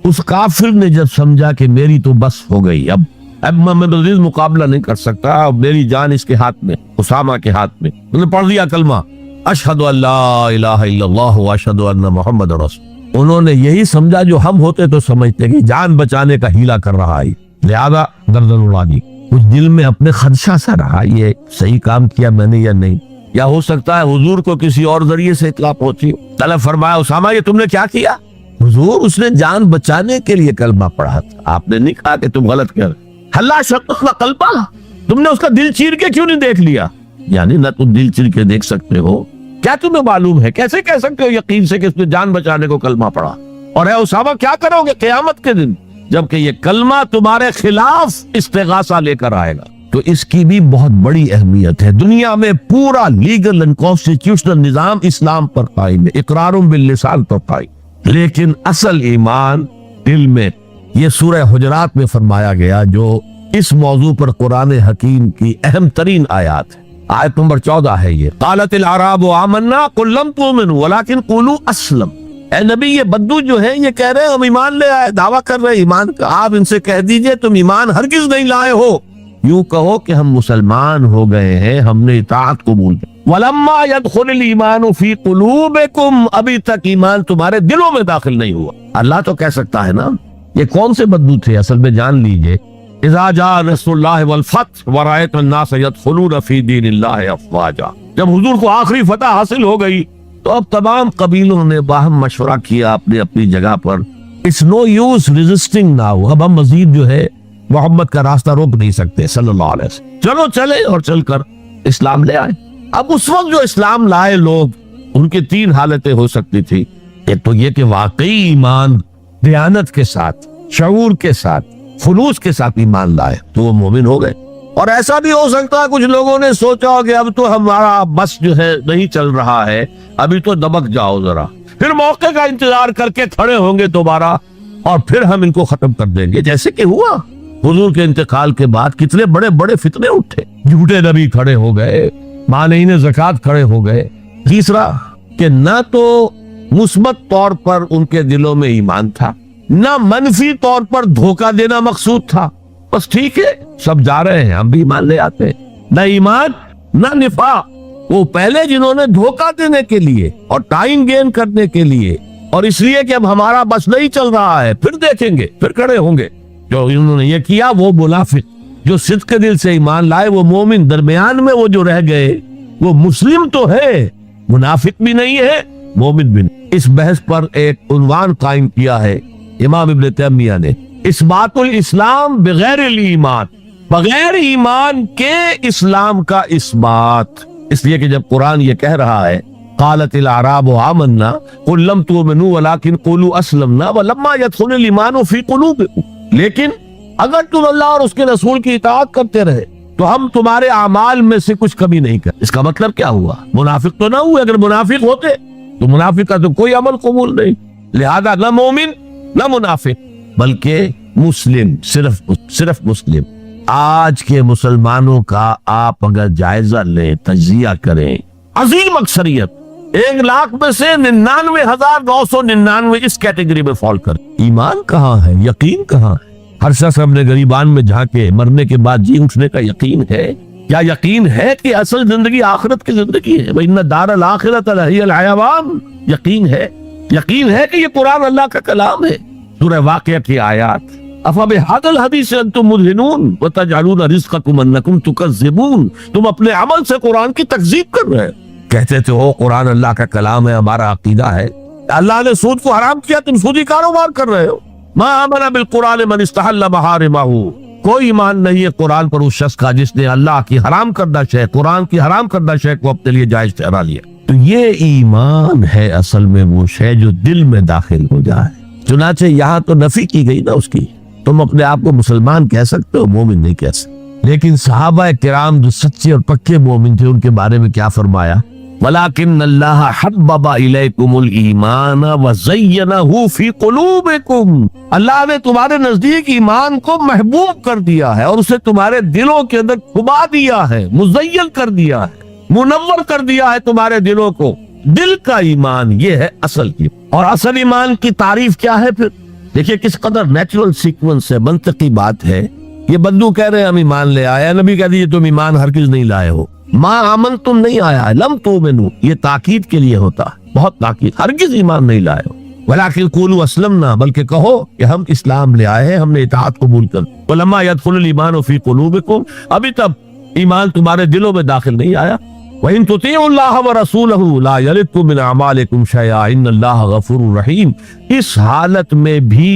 اس کافر نے جب سمجھا کہ میری تو بس ہو گئی، اب میں مزید مقابلہ نہیں کر سکتا، اب میری جان اس کے ہاتھ میں، اسامہ کے ہاتھ میں، انہوں نے پڑھ دیا کلمہ اشہد ان لا الہ الا اللہ واشہد ان محمد رسول۔ انہوں نے یہی سمجھا جو ہم ہوتے تو سمجھتے کہ جان بچانے کا ہیلا کر رہا ہے، لہذا گردن اڑا دی۔ کچھ دل میں اپنے خدشہ سا رہا، یہ صحیح کام کیا میں نے یا نہیں، یا ہو سکتا ہے حضور کو کسی اور ذریعے سے اطلاع پہنچی۔ طلب فرمایا اسامہ یہ تم نے کیا کیا؟ حضور اس نے جان بچانے کے لیے کلمہ پڑھا تھا، آپ نے نہیں کہا کہ تم غلط کر اللہ شقق قلبہ، تم نے اس کا دل چیر کے کیوں نہیں دیکھ لیا؟ یعنی نہ تم دل چیر کے دیکھ سکتے ہو، کیا تمہیں معلوم ہے، کیسے کہہ سکتے ہو یقین سے کہ اس نے جان بچانے کو کلمہ پڑھا؟ اور اے اسامہ کیا کرو گے قیامت کے دن جبکہ یہ کلمہ تمہارے خلاف استغاثہ لے کر آئے گا؟ تو اس کی بھی بہت بڑی اہمیت ہے۔ دنیا میں پورا لیگل اینڈ کانسٹیٹیوشنل نظام اسلام پر قائم ہے، اقرار باللسان پر قائم، لیکن اصل ایمان دل میں۔ یہ سورہ حجرات میں فرمایا گیا جو اس موضوع پر قرآن حکیم کی اہم ترین آیات ہے، آیت نمبر 14 ہے یہ، قالت الاعراب آمنا قل لم تؤمنوا ولکن قولوا اسلم۔ اے نبی یہ بدو جو ہیں یہ کہہ رہے ہیں ہم ایمان لے آئے، دعویٰ کر رہے ہیں ایمان کا، آپ ان سے کہہ دیجئے تم ایمان ہرگز نہیں لائے ہو، یوں کہو کہ ہم مسلمان ہو گئے ہیں، ہم نے اطاعت قبول کی۔ وَلَمَّا يَدْخُلِ الْإِيمَانُ فِي قُلُوبِكُمْ، ابھی تک ایمان تمہارے دلوں میں داخل نہیں ہوا۔ اللہ تو کہہ سکتا ہے نا، یہ کون سے بدو تھے اصل میں جان لیجئے، اِذَا جَاءَ نَصْرُ اللَّهِ وَالْفَتْحُ وَرَأَيْتَ النَّاسَ يَدْخُلُونَ فِي دِينِ اللَّهِ أَفْوَاجًا، جب حضور کو آخری فتح حاصل ہو گئی تو اب تمام قبیلوں نے باہم مشورہ کیا اپنی اپنی جگہ پر، it's no use resisting now, اب ہم مزید جو ہے محمد کا راستہ روک نہیں سکتے صلی اللہ علیہ وسلم، چلو چلے اور چل کر اسلام لے آئے۔ اب اس وقت جو اسلام لائے لوگ، ان کی تین حالتیں ہو سکتی تھی، ایک تو یہ کہ واقعی ایمان دیانت کے ساتھ، شعور کے ساتھ، خلوص کے ساتھ ایمان لائے تو وہ مومن ہو گئے، اور ایسا بھی ہو سکتا ہے کچھ لوگوں نے سوچا کہ اب تو ہمارا بس جو ہے نہیں چل رہا ہے، ابھی تو دبک جاؤ ذرا، پھر موقع کا انتظار کر کے کھڑے ہوں گے دوبارہ اور پھر ہم ان کو ختم کر دیں گے، جیسے کہ ہوا حضور کے انتقال کے بعد کتنے بڑے بڑے فتنے اٹھے، جھوٹے نبی کھڑے ہو گئے، مانعین زکوٰۃ کھڑے ہو گئے۔ تیسرا کہ نہ تو مثبت طور پر ان کے دلوں میں ایمان تھا، نہ منفی طور پر دھوکہ دینا مقصود تھا، بس ٹھیک ہے سب جا رہے ہیں ہم بھی ایمان لے آتے ہیں. نہ ایمان نہ نفاق. وہ پہلے جنہوں نے دھوکہ دینے کے لیے اور ٹائم گین کرنے کے لیے اور اس لیے کہ اب ہمارا بس نہیں چل رہا ہے پھر دیکھیں گے پھر کھڑے ہوں گے, جو انہوں نے یہ کیا وہ منافق. جو صدق کے دل سے ایمان لائے وہ مومن. درمیان میں وہ جو رہ گئے وہ مسلم تو ہے, منافق بھی نہیں ہے مومن بھی نہیں. اس بحث پر ایک عنوان قائم کیا ہے امام ابن تیمیہ نے, اثبات الاسلام بغیر الایمان, بغیر ایمان کے اسلام کا اثبات. اس لیے کہ جب قرآن یہ کہہ رہا ہے قالت الاعراب آمنا قل لم تؤمنوا ولكن قولوا اسلمنا ولما يدخل الايمان في قلوبكم, لیکن اگر تم اللہ اور اس کے رسول کی اطاعت کرتے رہے تو ہم تمہارے اعمال میں سے کچھ کمی نہیں کرتے. اس کا مطلب کیا ہوا؟ منافق تو نہ ہوئے. اگر منافق ہوتے تو منافق کا تو کوئی عمل قبول نہیں. لہذا نہ مومن نہ منافق بلکہ مسلم, صرف مسلم. آج کے مسلمانوں کا آپ اگر جائزہ لیں, تجزیہ کریں, عظیم اکثریت 1,00,000 میں سے 99,999 اس کیٹیگری میں فال کر. ایمان کہاں ہے؟ یقین کہاں ہے؟ ہر شخص اپنے غریبان میں جھانکے مرنے کے بعد جی اٹھنے کا یقین ہے. کیا یقین ہے کہ اصل زندگی آخرت کی زندگی ہے؟ وَإِنَّ الدَّارَ الْآخِرَةَ لَهِيَ الْحَيَوَانُ. یقین ہے کہ یہ قرآن اللہ کا کلام ہے. سورہ واقعہ کی آیات, أَفَبِهَذَا الْحَدِيثِ أَنْتُمْ مُدْهِنُونَ وَتَجْعَلُونَ رِزْقَكُمْ أَنَّكُمْ تُكَذِّبُونَ. تم اپنے عمل سے قرآن کی تکذیب کر رہے ہو. کہتے تھے وہ قرآن اللہ کا کلام ہے, ہمارا عقیدہ ہے. اللہ نے سود کو حرام کیا, تم سودی کاروبار کر رہے ہو. ما آمن بالقرآن من استحل محارمہ. کوئی ایمان نہیں ہے قرآن پر اس شخص کا جس نے اللہ کی حرام کردہ شے, قرآن کی حرام کردہ شے کو اپنے لیے جائز ٹھہرا لیا. تو یہ ایمان ہے اصل میں وہ شے جو دل میں داخل ہو جائے. چنانچہ یہاں تو نفی کی گئی نا اس کی. تم اپنے آپ کو مسلمان کہہ سکتے ہو, مومن نہیں کہہ سکتے. لیکن صحابہ کرام جو سچے اور پکے مومن تھے ان کے بارے میں کیا فرمایا؟ وَلَكِنَّ اللَّهَ حَبَّبَ إِلَيْكُمُ الْإِيمَانَ وَزَيَّنَهُ فِي قُلُوبِكُمْ. اللہ نے تمہارے نزدیک ایمان کو محبوب کر دیا ہے اور اسے تمہارے دلوں کے اندر چھپا دیا ہے, مزین کر دیا ہے, منور کر دیا ہے تمہارے دلوں کو. دل کا ایمان یہ ہے اصل کی. اور اصل ایمان کی تعریف کیا ہے؟ پھر دیکھیے کس قدر نیچرل سیکوینس ہے, منطقی بات ہے. یہ بندو کہہ رہے ہیں ہم ایمان لے آئے, نبی کہہ دیجئے تم ایمان ہرگز نہیں لائے ہو. ما آمن تم نہیں آیا ہے, لم تؤمنوا یہ تاکید کے لیے ہوتا ہے, بہت تاکید. ہرگز ایمان نہیں لائے ہو. ولکن قولوا اسلمنا, بلکہ کہو کہ ہم اسلام لے آئے ہیں, ہم نے اطاعت قبول کر. ولما يدخل الايمان في قلوبكم, ابھی تب ایمان تمہارے دلوں میں داخل نہیں آیا. وَإِن تُطِيعُوا اللَّهَ وَرَسُولَهُ لَا يَلِدْكُم مِّنْ أَعْمَالِكُمْ شَيْئًا إِنَّ اللَّهَ غَفُورٌ رَحِيمٌ. اس حالت میں بھی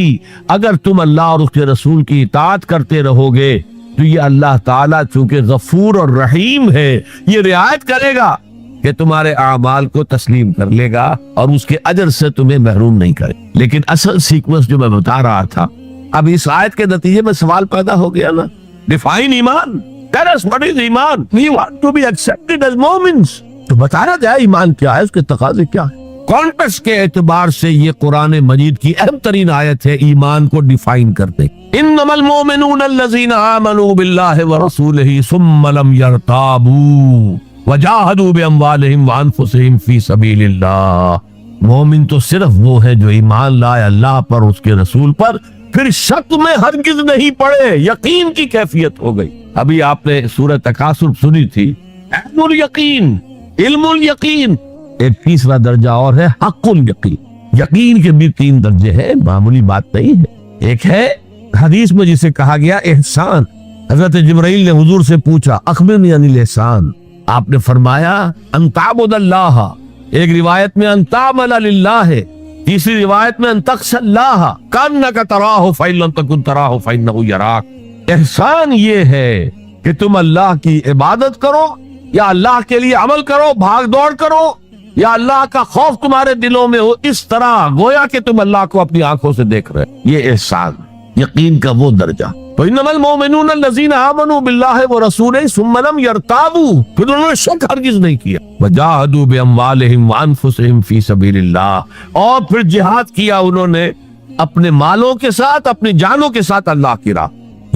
اگر تم اللہ اور اس کے رسول کی اطاعت کرتے رہو گے تو یہ اللہ تعالیٰ چونکہ غفور اور رحیم ہے, یہ رعایت کرے گا کہ تمہارے اعمال کو تسلیم کر لے گا اور اس کے اجر سے تمہیں محروم نہیں کرے. لیکن اصل سیکوینس جو میں بتا رہا تھا, اب اس آیت کے نتیجے میں سوال پیدا ہو گیا نا, ڈیفائن ایمان. Tell us what is ایمان. We want to be accepted as Mormons. تو بتانا جائے ایمان کیا ہے, اس کے تقاضے کیا ہے. کانٹیکسٹ کے اعتبار سے یہ قرآن مجید کی اہم ترین آیت ہے ایمان کو ڈیفائن کرتے. انما المؤمنون الذين آمنوا بالله ورسوله ثم لم يرتابوا وجاهدوا باموالهم وانفسهم في سبيل الله. مومن تو صرف وہ ہے جو ایمان لائے اللہ پر, اس کے رسول پر, پھر شک میں ہرگز نہیں پڑے, یقین کی کیفیت ہو گئی. ابھی آپ نے سورہ تکاثر سنی تھی, علم الیقین, علم الیقین. ایک تیسرا درجہ اور ہے حق الیقین. یقین کے بھی 3 درجے ہیں, معمولی بات نہیں ہے. ایک ہے حدیث میں جسے کہا گیا احسان. حضرت جبرائیل نے حضور سے پوچھا اخبرنی عن الاحسان, آپ نے فرمایا ان تعبد اللہ. ایک روایت میں ان تعمل للہ ہے, تیسری روایت میں ان تخشى اللہ کانک تراہ فإن لم تکن تراہ فإنہ یراک. احسان یہ ہے کہ تم اللہ کی عبادت کرو یا اللہ کے لیے عمل کرو, بھاگ دوڑ کرو, یا اللہ کا خوف تمہارے دلوں میں ہو اس طرح گویا کہ تم اللہ کو اپنی آنکھوں سے دیکھ رہے. یہ احسان, یقین کا وہ درجہ. تو انما المؤمنون الذين آمنوا بالله ورسوله ثم لم يرتابوا, پھر انہوں نے شک ہرگز نہیں کیا. وجاهدوا باموالهم وانفسهم في سبيل الله, اور پھر جہاد کیا انہوں نے اپنے مالوں کے ساتھ, اپنی جانوں کے ساتھ اللہ کی راہ.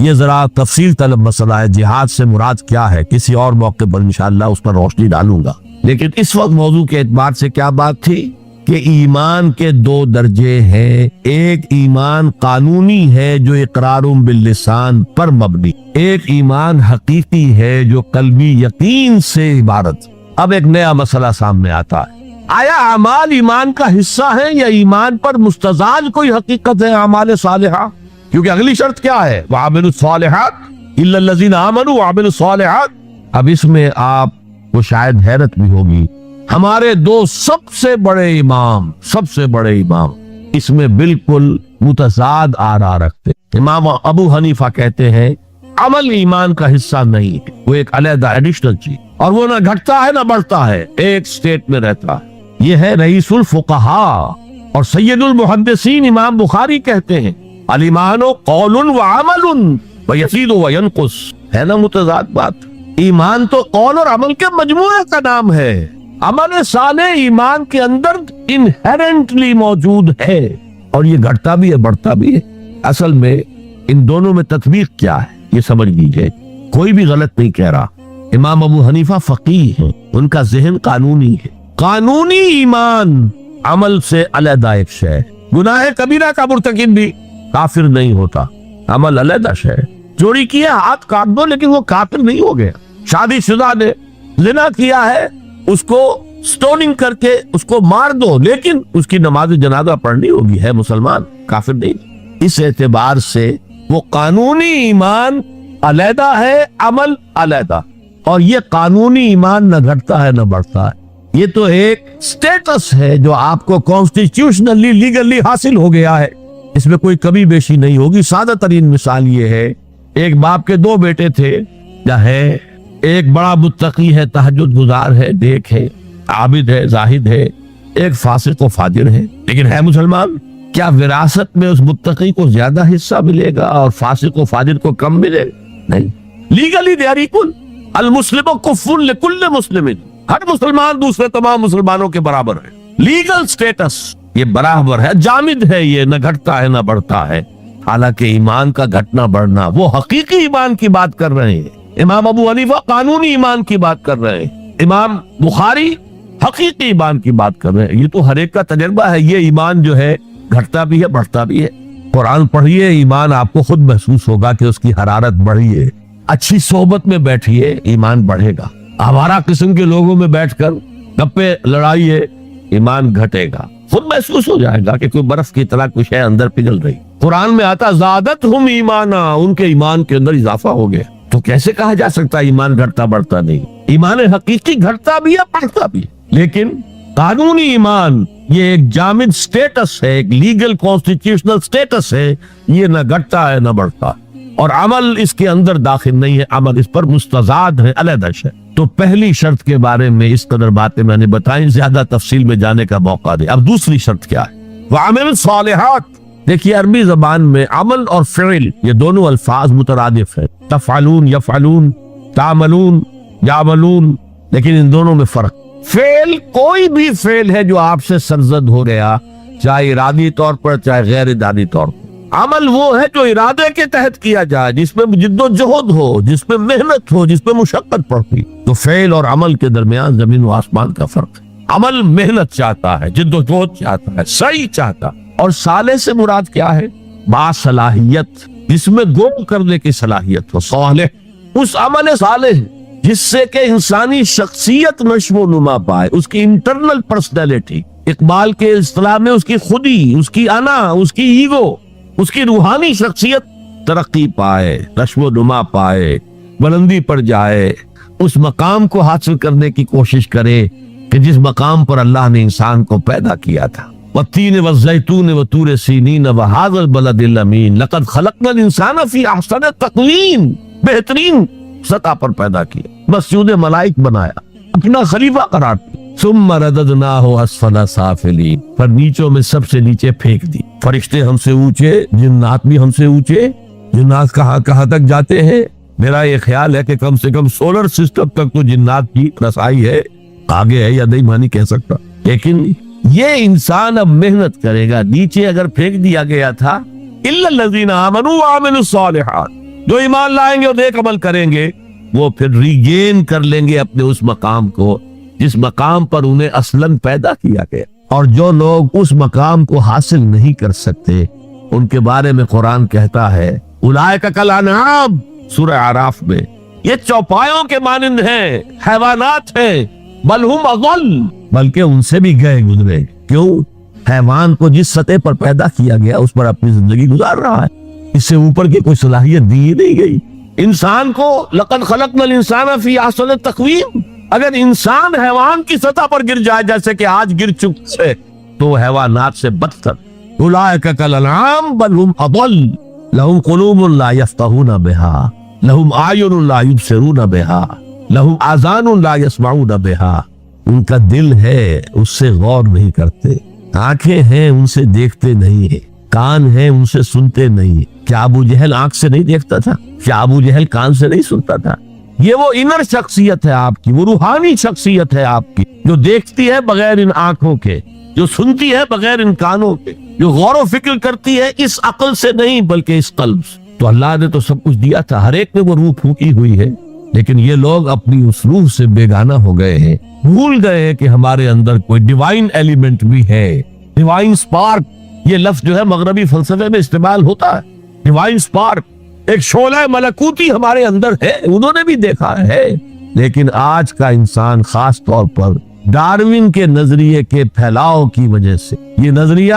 یہ ذرا تفصیل طلب مسئلہ ہے, جہاد سے مراد کیا ہے, کسی اور موقع پر انشاءاللہ اس پر روشنی ڈالوں گا. لیکن اس وقت موضوع کے اعتبار سے کیا بات تھی کہ ایمان کے دو درجے ہیں، ایک ایمان قانونی ہے جو اقرار باللسان پر مبنی، ایک ایمان حقیقی ہے جو قلبی یقین سے عبارت۔ اب ایک نیا مسئلہ سامنے آتا ہے، آیا اعمال ایمان کا حصہ ہے یا ایمان پر مستزاد کوئی حقیقت ہے اعمال صالحہ؟ کیونکہ اگلی شرط کیا ہے؟ وَعَمِلُوا الصَّالِحَاتِ إِلَّا الَّذِينَ آمَنُوا وَعَمِلُوا الصَّالِحَاتِ۔ اب اس میں آپ کو شاید حیرت بھی ہوگی، ہمارے دو سب سے بڑے امام اس میں بالکل متضاد آراء رکھتے۔ امام ابو حنیفہ کہتے ہیں عمل ایمان کا حصہ نہیں ہے، وہ ایک علیحدہ ایڈیشنل چیز، اور وہ نہ گھٹتا ہے نہ بڑھتا ہے، ایک سٹیٹ میں رہتا ہے۔ یہ ہے رئیس الفقہاء اور سید المحدثین امام بخاری کہتے ہیں الایمان قول وعمل ویزید وینقص۔ ہے نا متضاد بات؟ ایمان تو قول اور عمل کے مجموعے کا نام ہے، عمل صالح ایمان کے اندر انہیرنٹلی موجود ہے، اور یہ گھٹتا بھی ہے بڑھتا بھی ہے۔ اصل میں ان دونوں میں تطبیق کیا ہے یہ سمجھ لیجئے، کوئی بھی غلط نہیں کہہ رہا۔ امام ابو حنیفہ فقیہ ہیں، ان کا ذہن قانونی ہے، قانونی ایمان عمل سے علیحدہ ایک شے ہے۔ گناہ کبیرہ کا مرتکب بھی کافر نہیں ہوتا، عمل علیحدہ شے ہے۔ چوری کیا ہاتھ کاٹ دو لیکن وہ کافر نہیں ہو گیا۔ شادی شدہ نے زنا کیا ہے، اس کو سٹوننگ کر کے اس کو مار دو لیکن اس کی نماز جنازہ پڑھنی ہوگی، ہے مسلمان، کافر نہیں۔ اس اعتبار سے وہ قانونی ایمان علیحدہ ہے، عمل علیحدہ، اور یہ قانونی ایمان نہ گھٹتا ہے نہ بڑھتا ہے، یہ تو ایک سٹیٹس ہے جو آپ کو کانسٹیٹیوشنلی لیگلی حاصل ہو گیا ہے، اس میں کوئی کمی بیشی نہیں ہوگی۔ سادہ ترین مثال یہ ہے، ایک باپ کے دو بیٹے تھے، ہے ایک بڑا متقی ہے، تہجد گزار ہے، نیک ہے، عابد ہے، زاہد ہے، ایک فاسق و فاجر ہے، لیکن ہے مسلمان۔ کیا وراثت میں اس متقی کو زیادہ حصہ ملے گا اور فاسق و فاجر کو کم ملے گا؟ نہیں، لیگلی دے آر ایکول۔ المسلم کفر لکل مسلم، ہر مسلمان دوسرے تمام مسلمانوں کے برابر ہے، لیگل سٹیٹس یہ برابر ہے، جامد ہے، یہ نہ گھٹتا ہے نہ بڑھتا ہے۔ حالانکہ ایمان کا گھٹنا بڑھنا، وہ حقیقی ایمان کی بات کر رہے ہیں، امام ابو حنیفہ قانونی ایمان کی بات کر رہے ہیں، امام بخاری حقیقی ایمان کی بات کر رہے ہیں۔ یہ تو ہر ایک کا تجربہ ہے، یہ ایمان جو ہے گھٹتا بھی ہے بڑھتا بھی ہے۔ قرآن پڑھیے، ایمان آپ کو خود محسوس ہوگا کہ اس کی حرارت بڑھی ہے۔ اچھی صحبت میں بیٹھیے، ایمان بڑھے گا۔ آوارہ قسم کے لوگوں میں بیٹھ کر گپے لڑائیے، ایمان گھٹے گا۔ خود محسوس ہو جائے گا کہ کوئی برف کی طرح کچھ ہے اندر پگھل رہی۔ قرآن میں آتا زادتہم ایمانا، ان کے ایمان کے اندر اضافہ ہو گیا۔ تو کیسے کہا جا سکتا ایمان گھٹتا بڑھتا نہیں؟ ایمان حقیقی گھٹتا بھی ہے بڑھتا بھی ہے، لیکن قانونی ایمان یہ ایک جامد سٹیٹس ہے، ایک لیگل کانسٹیٹیوشنل سٹیٹس ہے، یہ نہ گھٹتا ہے نہ بڑھتا، اور عمل اس کے اندر داخل نہیں ہے، عمل اس پر مستضاد ہے، علیحدہ ہے۔ تو پہلی شرط کے بارے میں اس قدر باتیں میں نے بتائیں، زیادہ تفصیل میں جانے کا موقع دے۔ اب دوسری شرط کیا ہے؟ وَعَمِلُوا الصَّالِحَاتِ۔ دیکھیے عربی زبان میں عمل اور فعل یہ دونوں الفاظ مترادف ہیں، تفعلون یفعلون، تعملون یعملون، لیکن ان دونوں میں فرق۔ فعل کوئی بھی فعل ہے جو آپ سے سرزد ہو گیا، چاہے ارادی طور پر چاہے غیر ارادی طور پر۔ عمل وہ ہے جو ارادے کے تحت کیا جائے، جس میں جد و جہد ہو، جس میں محنت ہو، جس میں مشقت پڑتی۔ تو فعل اور عمل کے درمیان زمین و آسمان کا فرق ہے۔ عمل محنت چاہتا ہے، جد و جہد چاہتا ہے، سعی چاہتا ہے، اور صالح سے مراد کیا ہے؟ با صلاحیت، جس میں گم کرنے کی صلاحیت ہو، صالح۔ اس عمل صالح جس سے کہ انسانی شخصیت نشو و نما پائے، اس کی انٹرنل پرسنالٹی، اقبال کے اصطلاح میں اس کی خودی، اس کی انا، اس کی ایگو، اس کی روحانی شخصیت ترقی پائے، نشو و نما پائے، بلندی پر جائے، اس مقام کو حاصل کرنے کی کوشش کرے کہ جس مقام پر اللہ نے انسان کو پیدا کیا تھا۔ والتین والزیتون وطور سینین وہذا البلد الامین لقد خلقنا الانسان فی احسن تقویم، بہترین سطح پر پیدا کیا، مسجود ملائک بنایا، اپنا خلیفہ قرار دیا۔ ثم رددناہ اسفل سافلین، پر نیچوں میں سب سے نیچے پھینک دی۔ فرشتے ہم سے اونچے، جنات بھی ہم سے اونچے، جنات کہاں تک جاتے ہیں؟ میرا یہ خیال ہے کہ کم سے کم سولر سسٹم تک تو جنات کی رسائی ہے، آگے ہے یا نہیں میں نہیں کہہ سکتا، لیکن یہ انسان اب محنت کرے گا۔ نیچے اگر پھینک دیا گیا تھا الا الذین آمنوا وعملوا الصالحات، جو ایمان لائیں گے اور نیک عمل کریں گے وہ پھر ریگین کر لیں گے اپنے اس مقام کو جس مقام پر انہیں اصلاً پیدا کیا گیا۔ اور جو لوگ اس مقام کو حاصل نہیں کر سکتے ان کے بارے میں قرآن کہتا ہے اولئک کالانعام، سورہ اعراف میں، یہ چوپایوں کے مانند ہیں، حیوانات ہیں، بل ہم اضل، بلکہ ان سے بھی گئے گزرے۔ کیوں؟ حیوان کو جس سطح پر پیدا کیا گیا اس پر اپنی زندگی گزار رہا ہے، اس سے اوپر کی کوئی صلاحیت دی نہیں گئی۔ انسان کو لقد خلقنا الانسان فی احسن تقویم، اگر انسان حیوان کی سطح پر گر جائے جیسے کہ آج گر چکے تو حیوانات سے بدتر۔ اولئک کالانعام بل ہم اضل، لہم قلوب لا یفقہون بہا، لہم اعین لا یبصرون بہا، لہم آذان لا یسمعون بہا۔ ان کا دل ہے اس سے غور نہیں کرتے، آنکھیں ہیں ان سے دیکھتے نہیں ہیں، کان ہیں ان سے سنتے نہیں۔ کیا ابو جہل آنکھ سے نہیں دیکھتا تھا؟ کیا ابو جہل کان سے نہیں سنتا تھا؟ یہ وہ انر شخصیت ہے آپ کی، وہ روحانی شخصیت ہے آپ کی، جو دیکھتی ہے بغیر ان آنکھوں کے، جو سنتی ہے بغیر ان کانوں کے، جو غور و فکر کرتی ہے اس عقل سے نہیں بلکہ اس قلب سے۔ تو اللہ نے تو سب کچھ دیا تھا، ہر ایک میں وہ روح پھونکی ہوئی ہے، لیکن یہ لوگ اپنی اس روح سے بیگانہ ہو گئے ہیں، بھول گئے ہیں کہ ہمارے اندر کوئی ڈیوائن ایلیمنٹ بھی ہے۔ ڈیوائن سپارک، یہ لفظ جو ہے مغربی فلسفے میں استعمال ہوتا ہے۔ ڈیوائن سپارک، ایک شعلہ ملکوتی ہمارے اندر ہے، انہوں نے بھی دیکھا ہے، لیکن آج کا انسان خاص طور پر ڈارون کے نظریے کے پھیلاؤ کی وجہ سے، یہ نظریہ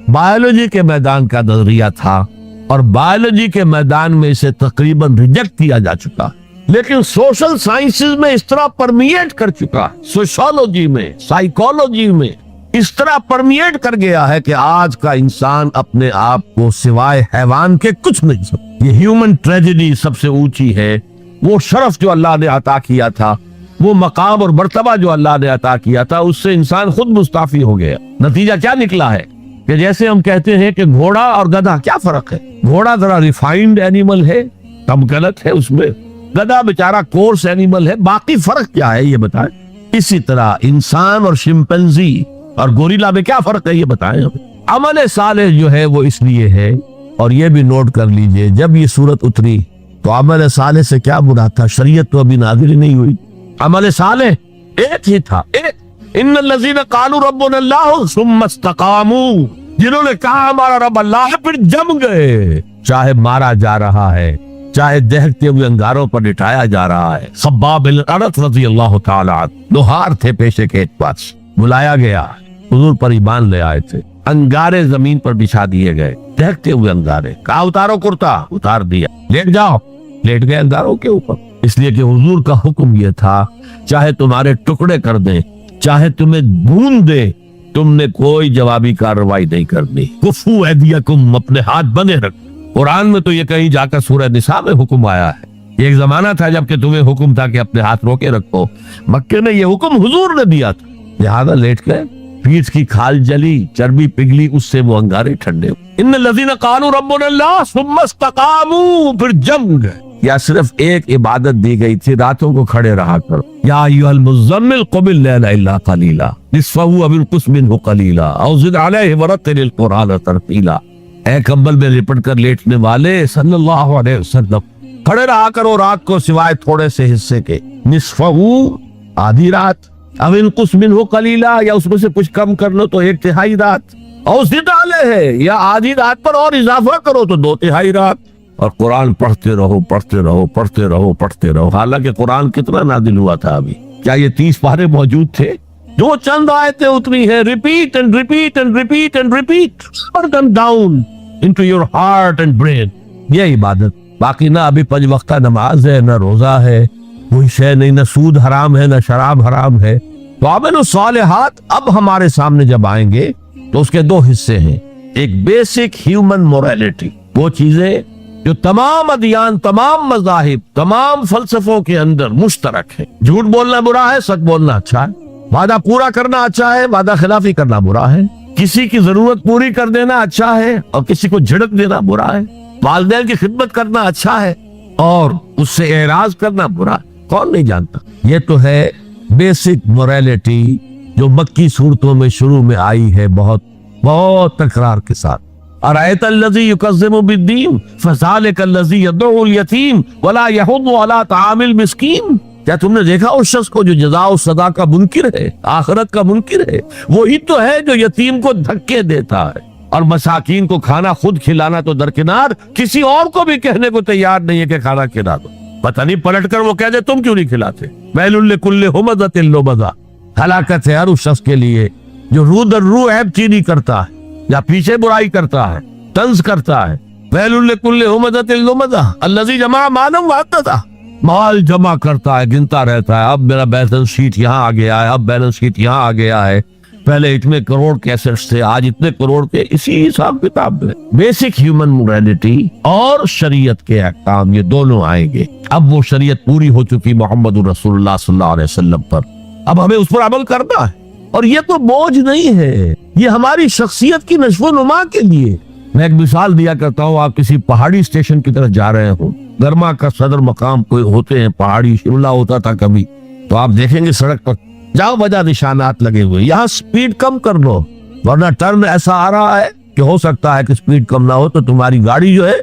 بایولوجی کے میدان کا نظریہ تھا اور بایولوجی کے میدان میں اسے تقریباً ریجیکٹ کیا جا چکا، لیکن سوشل سائنسز میں اس طرح پرمیٹ کر چکا، سوشولوجی میں، سائیکولوجی میں اس طرح پرمیٹ کر گیا ہے کہ آج کا انسان اپنے آپ کو سوائے حیوان کے کچھ نہیں سمجھتا۔ یہ ہیومن ٹریجڈی سب سے اونچی ہے، وہ شرف جو اللہ نے عطا کیا تھا، وہ مقام اور مرتبہ جو اللہ نے عطا کیا تھا، اس سے انسان خود مستعفی ہو گیا۔ نتیجہ کیا نکلا ہے کہ جیسے ہم کہتے ہیں کہ گھوڑا اور گدھا، کیا فرق ہے؟ گھوڑا ذرا ریفائنڈ اینیمل ہے، کم غلط ہے اس میں، گدھا بیچارہ کورس اینیمل ہے، باقی فرق کیا ہے یہ بتائیں۔ اسی طرح انسان اور شمپینزی اور گوریلا میں کیا فرق ہے یہ بتائیں ہمیں۔ عمل صالح جو ہے وہ اس لیے ہے، اور یہ بھی نوٹ کر لیجئے جب یہ صورت اتری تو عمل صالح سے کیا مراد تھا؟ شریعت تو ابھی نازل ہی نہیں ہوئی، عمل صالح ایک ہی تھا، ایک ان الذین قالوا ربنا اللہ ثم استقاموا، جنہوں نے کہا ہمارا رب اللہ ہے پھر جم گئے، چاہے مارا جا رہا ہے، چاہے دہکتے ہوئے انگاروں پر لٹایا جا رہا ہے۔ خباب بن الارت رضی اللہ تعالی عنہ لوہار تھے پیشے کے اعتبار سے، بلایا گیا، حضور پر ایمان لے آئے تھے، انگارے زمین پر بچھا دیے گئے، دہکتے ہوئے انگارے، کہا اتارو کرتا، اتار دیا، لیٹ جاؤ، لیٹ گئے انگاروں کے اوپر، اس لیے کہ حضور کا حکم یہ تھا چاہے تمہارے ٹکڑے کر دیں، چاہے تمہیں بھون دے، تم نے کوئی جوابی کارروائی نہیں کرنی۔ کفو ایدیکم، اپنے ہاتھ بندے رکھ۔ قرآن میں تو یہ کہیں جا کر سورہ نساء میں حکم آیا ہے، ایک زمانہ تھا جب کہ تمہیں حکم تھا کہ اپنے ہاتھ روکے رکھو، مکے میں یہ حکم حضور نے دیا تھا، لہذا لیٹ گئے، پیٹھ کی کھال جلی، چربی پگھلی، اس سے وہ انگارے ٹھنڈے ہوئے۔ ان الذین قالوا ربنا اللہ ثم استقاموا، پھر جم گئے۔ یا صرف ایک عبادت دی گئی تھی، راتوں کو کھڑے رہا کرو، یا ایھا المزمل قم اللیل الا قلیلا نصفہ او انقص منہ قلیلا او زد علیہ ورتل القرآن ترتیلا۔ اے کمبل میں لپٹ کر لیٹنے والے صلی اللہ علیہ وسلم، کھڑے رہا کرو رات کو سوائے تھوڑے سے حصے کے، نصفہ آدھی رات، او انقص منہ قلیلا، یا اس میں سے کچھ کم کر لو تو ایک تہائی رات، او زد علیہ، یا آدھی رات پر اور اضافہ کرو تو دو تہائی رات، اور قرآن پڑھتے رہو پڑھتے رہو پڑھتے رہو پڑھتے رہو۔ حالانکہ قرآن کتنا نازل ہوا تھا ابھی؟ کیا یہ 30 پارے موجود تھے؟ جو چند آیتیں اتری ہیں، repeat and repeat and repeat and repeat, burn down into your heart and brain, یہ عبادت۔ باقی نہ ابھی 5 وقتہ نماز ہے، نہ روزہ ہے، کوئی شے نہیں، نہ سود حرام ہے، نہ شراب حرام ہے۔ تو عمل الصالحات اب ہمارے سامنے جب آئیں گے تو اس کے 2 حصے ہیں، ایک بیسک ہیومن موریلٹی، وہ چیزیں جو تمام ادیان، تمام مذاہب، تمام فلسفوں کے اندر مشترک ہے۔ جھوٹ بولنا برا ہے، سچ بولنا اچھا ہے، وعدہ پورا کرنا اچھا ہے، وعدہ خلافی کرنا برا ہے، کسی کی ضرورت پوری کر دینا اچھا ہے اور کسی کو جھڑک دینا برا ہے، والدین کی خدمت کرنا اچھا ہے اور اس سے اعراض کرنا برا ہے، کون نہیں جانتا؟ یہ تو ہے بیسک موریلٹی جو مکی صورتوں میں شروع میں آئی ہے، بہت تکرار کے ساتھ۔ ارأیت الذی یکذب بالدین فذلک الذی یدعو الیتیم ولا یحض علی طعام المسکین، کیا تم نے دیکھا اس شخص کو جو جزا و سزا کا منکر ہے، آخرت کا منکر ہے؟ وہی تو ہے جو یتیم کو دھکے دیتا ہے اور مساکین کو کھانا خود کھلانا تو درکنار، کسی اور کو بھی کہنے کو تیار نہیں ہے کہ کھانا کھلا دو۔ پتہ نہیں پلٹ کر وہ کہہ دے تم کیوں نہیں کھلاتے۔ ویل لکل ہمزۃ لمزہ، ہلاکت ہے ہر اس شخص کے لیے جو رو در رو عیب چینی کرتا ہے یا پیچھے برائی کرتا ہے، طنز کرتا ہے۔ ویل لکل ہمزۃ لمزہ الذی جمع مالا وعددہ، مال جمع کرتا ہے، گنتا رہتا ہے، اب میرا بیلنس شیٹ یہاں آ گیا ہے، اب بیلنس شیٹ یہاں آ گیا ہے، پہلے اتنے کروڑ کے ایسٹس تھے، آج اتنے کروڑ کے۔ اسی حساب کتاب میں بیسک ہیومن موریلٹی اور شریعت کے احکام یہ دونوں آئیں گے۔ اب وہ شریعت پوری ہو چکی محمد رسول اللہ صلی اللہ علیہ وسلم پر، اب ہمیں اس پر عمل کرنا ہے، اور یہ تو بوجھ نہیں ہے، یہ ہماری شخصیت کی نشو و نما کے لیے۔ میں ایک مثال دیا کرتا ہوں، آپ کسی پہاڑی اسٹیشن کی طرف جا رہے ہوں، گرما کا صدر مقام کوئی ہوتے ہیں، پہاڑی شملہ ہوتا تھا کبھی، تو آپ دیکھیں گے سڑک پر جاؤ بجا نشانات لگے ہوئے، یہاں سپیڈ کم کر لو ورنہ ٹرن ایسا آ رہا ہے کہ ہو سکتا ہے کہ سپیڈ کم نہ ہو تو تمہاری گاڑی جو ہے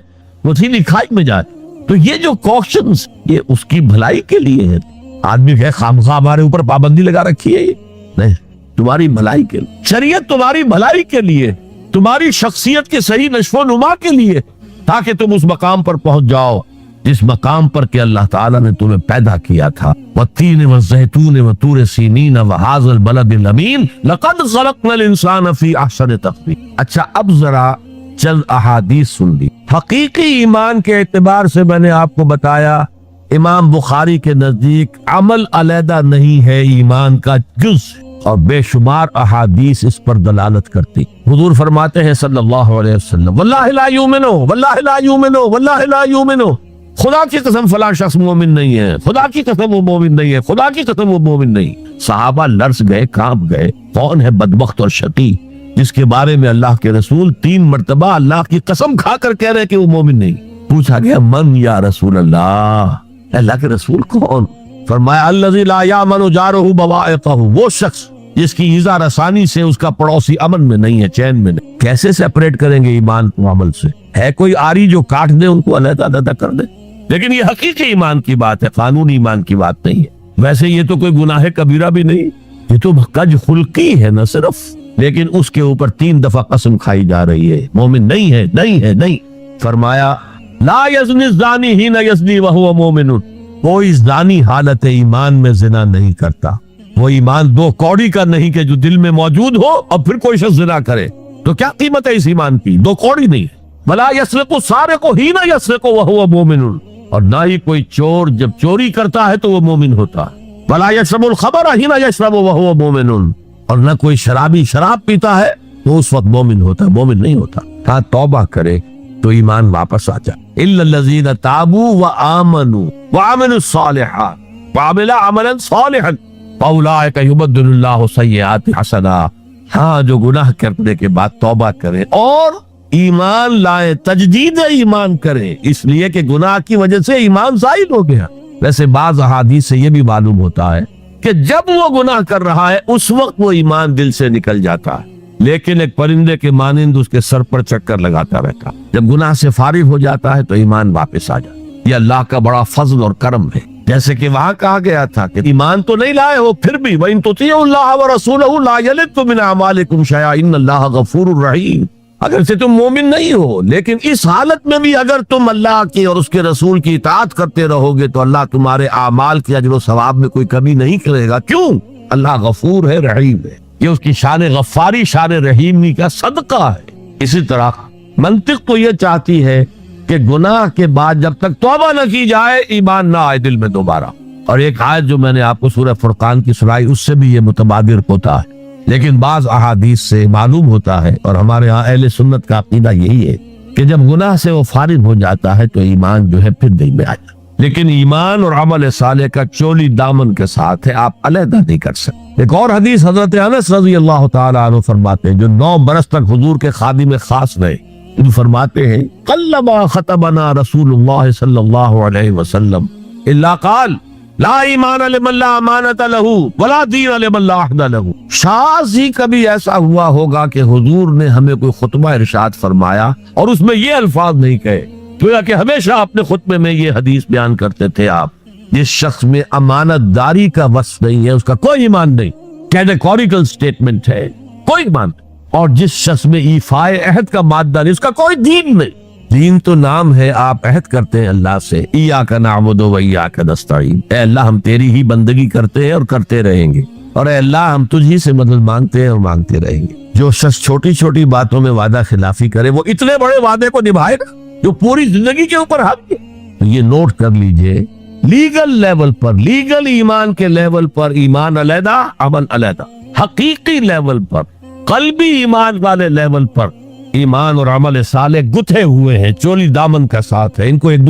وہ سیدھی کھائی میں جائے۔ تو یہ جو کوشچنز یہ اس کی بھلائی کے لیے ہے۔ آدمی کہ خامخواہ ہمارے اوپر پابندی لگا رکھی ہے، یہ نہیں، تمہاری بھلائی کے لیے، شریعت تمہاری بھلائی کے لیے، تمہاری شخصیت کے صحیح نشو و نما کے لیے، تاکہ تم اس مقام پر پہنچ جاؤ جس مقام پر کہ اللہ تعالیٰ نے تمہیں پیدا کیا تھا۔ والتین والزیتون وطور سینین وہذا البلد الامین لقد خلقنا الانسان فی احسن تقویم۔ اچھا اب ذرا چند احادیث سن لی۔ حقیقی ایمان کے اعتبار سے میں نے آپ کو بتایا، امام بخاری کے نزدیک عمل علیحدہ نہیں ہے، ایمان کا جز، اور بے شمار احادیث اس پر دلالت کرتی۔ حضور فرماتے ہیں صلی اللہ علیہ وسلم واللہ لا یؤمنو واللہ لا یؤمنو واللہ لا یؤمنو، خدا کی قسم فلاں شخص مومن نہیں ہے، خدا کی قسم وہ مومن نہیں ہے، خدا کی قسم وہ مومن نہیں۔ صحابہ لرز گئے، کانپ گئے، کون ہے بدبخت اور شقی جس کے بارے میں اللہ کے رسول 3 مرتبہ اللہ کی قسم کھا کر کہہ رہے کہ وہ مومن نہیں؟ پوچھا گیا من یا رسول اللہ، اللہ کے رسول کون؟ فرمایا الذی لا یامن جارہ بوائقہ، وہ شخص جس کی ایذا رسانی سے اس کا پڑوسی امن میں نہیں ہے، چین میں نہیں۔ کیسے سیپریٹ کریں گے ایمان کو عمل سے؟ ہے کوئی آری جو کاٹ دے ان کو علیحدہ علیحدہ کر دے؟ لیکن یہ حقیقی ایمان کی بات ہے، قانونی ایمان کی بات نہیں ہے۔ ویسے یہ تو کوئی گناہ کبیرہ بھی نہیں، یہ تو کج خلقی ہے نہ صرف، لیکن اس کے اوپر 3 دفعہ قسم کھائی جا رہی ہے، مومن نہیں ہے، نہیں ہے، نہیں۔ فرمایا لا یزنی الزانی حین یزنی وہو مومن، کوئی زانی حالت ایمان میں زنا نہیں کرتا۔ وہ ایمان 2 کوڑی کا نہیں کہ جو دل میں موجود ہو اور پھر کوئی شخص زنا کرے، تو کیا قیمت ہے اس ایمان کی؟ 2 کوڑی نہیں ہے۔ ولا یسرق السارق حین یسرق وہو مومن، اور نہ ہی کوئی چور جب چوری کرتا ہے تو وہ مومن ہوتا ہے۔ ولا یشرب الخمر حین یشرب وہو مومن، اور نہ کوئی شرابی شراب پیتا ہے تو اس وقت مومن ہوتا ہے، مومن نہیں ہوتا۔ ہاں توبہ کرے تو ایمان واپس آ جائے۔ الا الذین تابوا وآمنوا وعملوا الصالحات وعملوا عملا صالحا فاولئک یبدل اللہ سیئات حسنات، ہاں جو گناہ کرنے کے بعد توبہ کرے اور ایمان لائے، تجدید ایمان کرے، اس لیے کہ گناہ کی وجہ سے ایمان زائل ہو گیا۔ ویسے بعض احادیث سے یہ بھی معلوم ہوتا ہے کہ جب وہ گناہ کر رہا ہے اس وقت وہ ایمان دل سے نکل جاتا ہے، لیکن ایک پرندے کے مانند اس کے سر پر چکر لگاتا رہتا۔ جب گناہ سے فارغ ہو جاتا ہے تو ایمان واپس آ جاتا ہے۔ یہ اللہ کا بڑا فضل اور کرم ہے۔ جیسے کہ وہاں کہا گیا تھا کہ ایمان تو نہیں لائے ہو، پھر بھی وَإِن تُطِيعُوا اللَّهَ وَرَسُولَهُ لَا يَلِدْكُم مِّنْ أَعْمَالِكُمْ شَيْئًا إِنَّ اللَّهَ غَفُورٌ رَّحِيمٌ۔ اگر سے تم مومن نہیں ہو لیکن اس حالت میں بھی اگر تم اللہ کی اور اس کے رسول کی اطاعت کرتے رہو گے تو اللہ تمہارے اعمال کے اجر و ثواب میں کوئی کمی نہیں کرے گا۔ کیوں؟ اللہ غفور ہے، رحیم ہے۔ یہ اس کی شان غفاری، شان رحیمی کا صدقہ ہے۔ اسی طرح منطق تو یہ چاہتی ہے کہ گناہ کے بعد جب تک توبہ نہ کی جائے ایمان نہ آئے دل میں دوبارہ۔ اور ایک آیت جو میں نے آپ کو سورہ فرقان کی سنائی اس سے بھی یہ متبادر ہوتا ہے، لیکن بعض احادیث سے معلوم ہوتا ہے، اور ہمارے ہاں اہل سنت کا عقیدہ یہی ہے کہ جب گناہ سے وہ فارغ ہو جاتا ہے تو ایمان جو ہے پھر دل میں آ جاتا ہے۔ لیکن ایمان اور عمل صالح کا چولی دامن کے ساتھ ہے، آپ علیحدہ نہیں کر سکتے۔ ایک اور حدیث حضرت انس رضی اللہ تعالیٰ عنہ فرماتے ہیں، جو 9 برس تک حضور کے خادم خاص رہے، جو فرماتے ہیں قلما خطبنا رسول اللہ صلی اللہ علیہ وسلم الا قال لا ایمان لمن لا امانت لہ ولا دین لمن لا عہد لہ۔ شاذ ہی کبھی ایسا ہوا ہوگا کہ حضور نے ہمیں کوئی خطبہ ارشاد فرمایا اور اس میں یہ الفاظ نہیں کہے، گویا کہ ہمیشہ اپنے خطبے میں یہ حدیث بیان کرتے تھے آپ جس شخص میں امانت داری کا وصف نہیں ہے اس کا کوئی ایمان نہیں، کیٹیگوریکل سٹیٹمنٹ ہے، کوئی ایمان نہیں۔ اور جس شخص میں ایفائے عہد کا مادہ نہیں اس کا کوئی دین نہیں۔ دین تو نام ہے، آپ عہد کرتے ہیں اللہ سے، ایاک نعبد و ایاک نستعین، اے اللہ ہم تیری ہی بندگی کرتے ہیں اور کرتے رہیں گے، اور اے اللہ ہم تجھ ہی سے مدد مانگتے ہیں اور مانگتے رہیں گے۔ جو شخص چھوٹی چھوٹی باتوں میں وعدہ خلافی کرے وہ اتنے بڑے وعدے کو نبھائے گا جو پوری زندگی کے اوپر حق ہے۔ تو یہ نوٹ کر لیجئے، لیگل لیول پر، لیگل ایمان کے لیول پر ایمان علیحدہ، عمل علیحدہ، حقیقی لیول پر، قلبی ایمان والے لیول پر ایمان اور عمل صالح گتھے ہوئے ہیں، چولی دامن کا ساتھ ہے، ان کو ایک